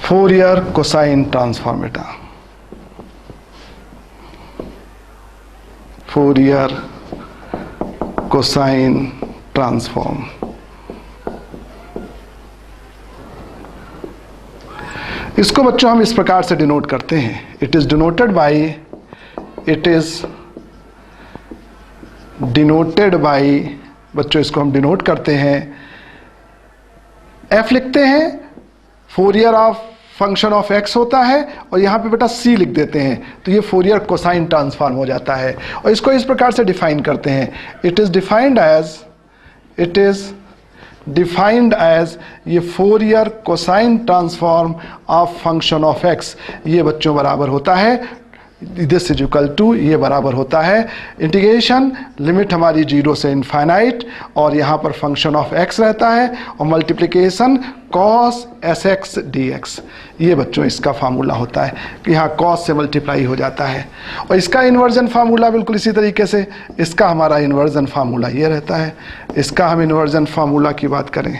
Fourier cosine transform बेटा, फोरियर कोसाइन ट्रांसफॉर्म। इसको बच्चों हम इस प्रकार से डिनोट करते हैं, it is denoted bye, it is denoted by, बच्चों इसको हम डिनोट करते हैं, एफ लिखते हैं, Fourier of function of x होता है, और यहां पे बेटा सी लिख देते हैं, तो ये फोरियर कोसाइन ट्रांसफॉर्म हो जाता है। और इसको इस प्रकार से डिफाइन करते हैं, इट इज डिफाइंड एज ये Fourier cosine transform of function of x, ये बच्चों बराबर होता है दिस इज इक्वल टू, ये बराबर होता है इंटीग्रेशन, लिमिट हमारी 0 से इनफाइनाइट, और यहाँ पर फंक्शन ऑफ एक्स रहता है, और मल्टीप्लिकेशन cos sx dx, ये बच्चों इसका फार्मूला होता है कि यहाँ cos से मल्टीप्लाई हो जाता है। और इसका इन्वर्जन फार्मूला बिल्कुल इसी तरीके से, इसका हमारा इन्वर्जन फार्मूला ये रहता है। इसका हम इन्वर्जन फार्मूला की बात करें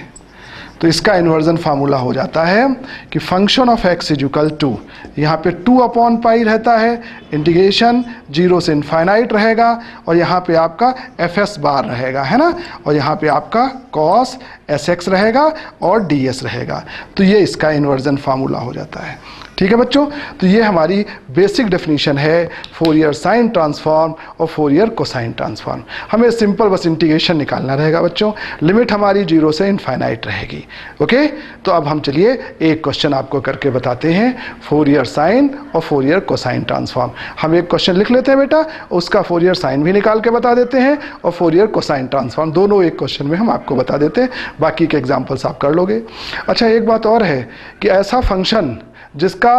तो इसका इन्वर्जन फार्मूला हो जाता है कि function of x is equal to, यहाँ पे 2/पाई रहता है, इंटीग्रेशन 0 से इनफाइनाइट रहेगा, और यहाँ पे आपका एफ एस बार रहेगा, है ना, और यहाँ पे आपका cos sx रहेगा और ds रहेगा। तो ये इसका इन्वर्जन फार्मूला हो जाता है। ठीक है बच्चों, तो ये हमारी बेसिक डेफिनेशन है फोरियर साइन ट्रांसफॉर्म और फोरियर कोसाइन ट्रांसफॉर्म। हमें सिंपल बस इंटीग्रेशन निकालना रहेगा बच्चों, लिमिट हमारी 0 से इनफाइनाइट रहेगी। ओके, तो अब हम चलिए एक क्वेश्चन आपको करके बताते हैं, फोरियर साइन और फोरियर कोसाइन ट्रांसफॉर्म। हम एक क्वेश्चन लिख लेते हैं बेटा, उसका फोरियर साइन भी निकाल के बता देते हैं, और फोरियर कोसाइन ट्रांसफॉर्म दोनों एक क्वेश्चन में हम आपको बता देते हैं, बाकी के एग्जाम्पल्स आप कर लोगे। अच्छा, एक बात और है कि ऐसा फंक्शन जिसका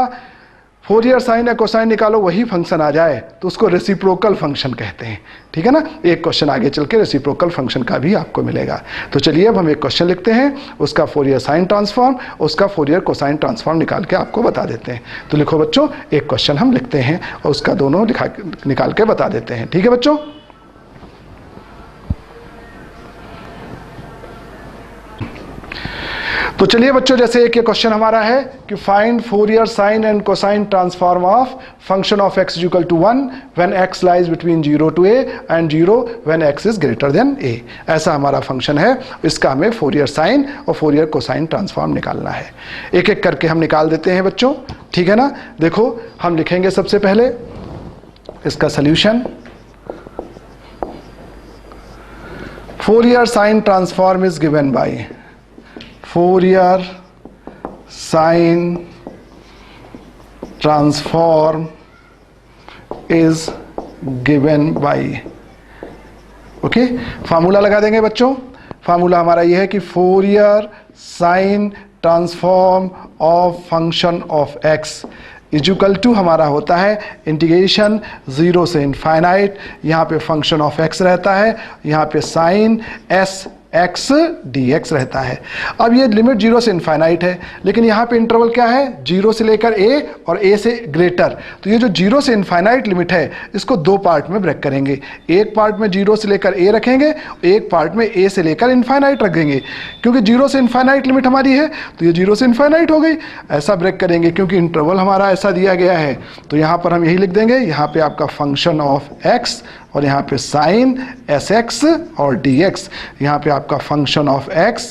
फोरियर साइन या कोसाइन निकालो वही फंक्शन आ जाए तो उसको रेसिप्रोकल फंक्शन कहते हैं। ठीक है ना, एक क्वेश्चन आगे चल के रेसिप्रोकल फंक्शन का भी आपको मिलेगा। तो चलिए अब हम एक क्वेश्चन लिखते हैं, उसका फोरियर साइन ट्रांसफॉर्म, उसका फोरियर कोसाइन ट्रांसफॉर्म निकाल के आपको बता देते हैं। तो लिखो बच्चों, एक क्वेश्चन हम लिखते हैं और उसका दोनों निकाल के बता देते हैं। ठीक है बच्चों, तो चलिए बच्चों, जैसे एक ये क्वेश्चन हमारा है कि find Fourier sine and cosine transform of function of x is equal to 1 when x lies between 0 to a and 0 when x is greater than a। ऐसा हमारा फंक्शन है, इसका हमें फोरियर साइन और फोरियर कोसाइन ट्रांसफॉर्म निकालना है। एक एक करके हम निकाल देते हैं बच्चों। ठीक है ना, देखो हम लिखेंगे सबसे पहले इसका solution. Fourier sine transform is given by Fourier sine transform is given by, okay, formula लगा देंगे बच्चों। फार्मूला हमारा ये है कि Fourier sine transform of function of x is equal to हमारा होता है इंटीग्रेशन 0 से इनफाइनाइट, यहाँ पे फंक्शन ऑफ एक्स रहता है, यहाँ पे sine s x d x रहता है। अब ये लिमिट 0 से इनफाइनाइट है, लेकिन यहाँ पे इंटरवल क्या है, 0 से लेकर a और a से ग्रेटर। तो ये जो 0 से इनफाइनाइट लिमिट है इसको दो पार्ट में ब्रेक करेंगे, एक पार्ट में 0 से लेकर a रखेंगे, एक पार्ट में a से लेकर इनफाइनाइट रखेंगे। क्योंकि 0 से इनफाइनाइट लिमिट हमारी है तो ये 0 से इनफाइनाइट हो गई, ऐसा ब्रेक करेंगे क्योंकि इंटरवल हमारा ऐसा दिया गया है। तो यहाँ पर हम यही लिख देंगे, यहाँ पे आपका फंक्शन ऑफ x और यहाँ पे साइन एस एक्स और डी एक्स, यहाँ पे आपका फंक्शन ऑफ x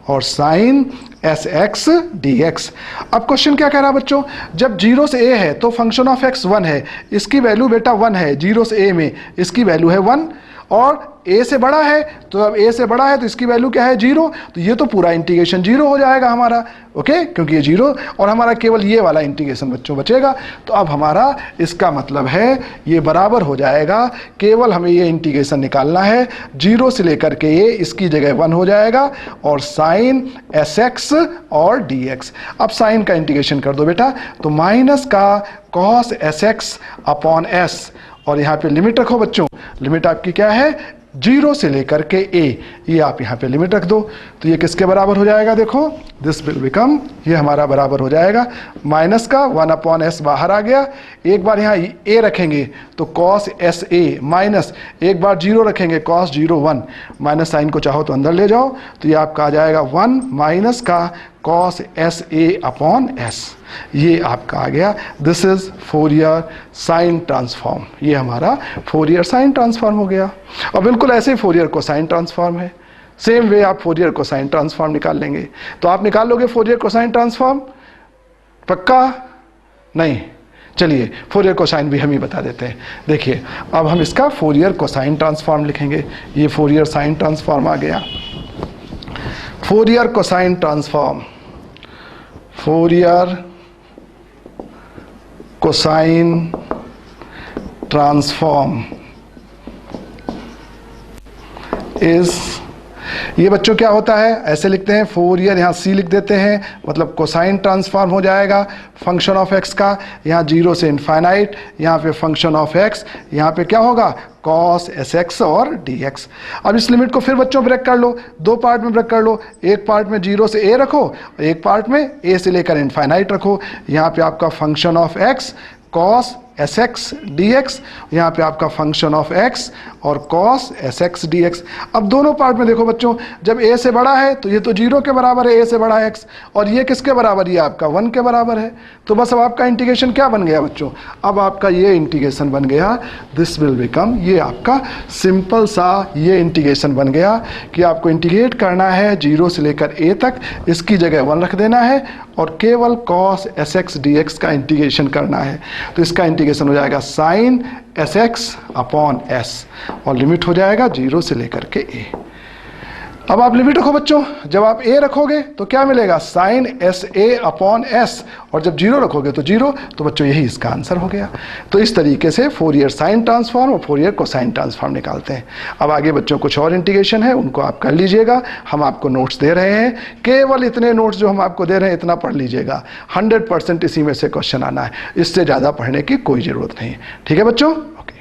और sine s x d x. अब क्वेश्चन क्या कह रहा है बच्चों, जब 0 से a है तो फंक्शन ऑफ x 1 है, इसकी वैल्यू बेटा 1 है, 0 से a में इसकी वैल्यू है 1, और a से बड़ा है तो अब a से बड़ा है तो इसकी वैल्यू क्या है 0, तो ये तो पूरा इंटीग्रेशन 0 हो जाएगा हमारा, ओके, क्योंकि ये 0 और हमारा केवल ये वाला इंटीग्रेशन बच्चों बचेगा। तो अब हमारा इसका मतलब है ये बराबर हो जाएगा, केवल हमें ये इंटीग्रेशन निकालना है, 0 से लेकर के ये इसकी जगह 1 हो जाएगा और साइन एस एक्स और डी एक्स। अब साइन का इंटीग्रेशन कर दो बेटा, तो माइनस का cos s x upon S, और यहाँ पे लिमिट रखो बच्चों, लिमिट आपकी क्या है 0 से लेकर के a, ये आप यहाँ पे लिमिट रख दो। तो ये किसके बराबर हो जाएगा, देखो दिस विल बिकम, ये हमारा बराबर हो जाएगा माइनस का 1 अपॉन एस बाहर आ गया, एक बार यहाँ a रखेंगे तो कॉस एस ए माइनस, एक बार 0 रखेंगे कॉस 0 1, माइनस साइन को चाहो तो अंदर ले जाओ, तो ये आपका आ जाएगा 1 माइनस का cos S A upon s, ये आपका आ गया। This is Fourier sine transform, ये हमारा फोरियर साइन ट्रांसफॉर्म हो गया। और बिल्कुल ऐसे ही फोरियर कोसाइन ट्रांसफॉर्म है, सेम वे आप फोरियर कोसाइन ट्रांसफॉर्म निकाल लेंगे। तो आप निकाल लोगे फोरियर कोसाइन ट्रांसफॉर्म, पक्का नहीं, चलिए फोरियर कोसाइन भी हम ही बता देते हैं। देखिए अब हम इसका फोरियर कोसाइन ट्रांसफॉर्म लिखेंगे। ये फोरियर साइन ट्रांसफॉर्म आ गया, Fourier cosine transform, Fourier cosine transform is, ये बच्चों क्या होता है, ऐसे लिखते हैं फोरियर, यहाँ सी लिख देते हैं, मतलब कोसाइन ट्रांसफॉर्म हो जाएगा फंक्शन ऑफ एक्स का, यहाँ 0 से इनफाइनाइट, यहाँ पे फंक्शन ऑफ एक्स, यहाँ पे क्या होगा cos sx और dx। अब इस लिमिट को फिर बच्चों ब्रेक कर लो, दो पार्ट में ब्रेक कर लो, एक पार्ट में 0 से a रखो, एक पार्ट में a से लेकर इनफाइनाइट रखो। यहाँ पे आपका function of x cos sx dx, यहाँ पे आपका फंक्शन ऑफ x और cos sx dx। अब दोनों पार्ट में देखो बच्चों, जब a से बड़ा है तो ये तो 0 के बराबर है, a से बड़ा है x, और ये किसके बराबर, ये आपका 1 के बराबर है। तो बस अब आपका इंटीग्रेशन क्या बन गया बच्चों, अब आपका ये इंटीग्रेशन बन गया, दिस विल बिकम, ये आपका सिंपल सा ये इंटीग्रेशन बन गया कि आपको इंटीग्रेट करना है 0 से लेकर a तक, इसकी जगह 1 रख देना है और केवल cos sx dx का इंटीग्रेशन करना है। तो इसका इंटीग्रेशन हो जाएगा sin sx अपॉन s और लिमिट हो जाएगा 0 से लेकर के a। अब आप लिमिट रखो बच्चों, जब आप a रखोगे तो क्या मिलेगा sin sa अपॉन s, और जब 0 रखोगे तो 0, तो बच्चों यही इसका आंसर हो गया। तो इस तरीके से फोरियर साइन ट्रांसफॉर्म और फोरियर कोसाइन ट्रांसफॉर्म निकालते हैं। अब आगे बच्चों कुछ और इंटीग्रेशन है, उनको आप कर लीजिएगा, हम आपको नोट्स दे रहे हैं, केवल इतने नोट्स जो हम आपको दे रहे हैं इतना पढ़ लीजिएगा, 100% इसी में से क्वेश्चन आना है, इससे ज़्यादा पढ़ने की कोई ज़रूरत नहीं है। ठीक है बच्चों, ओके।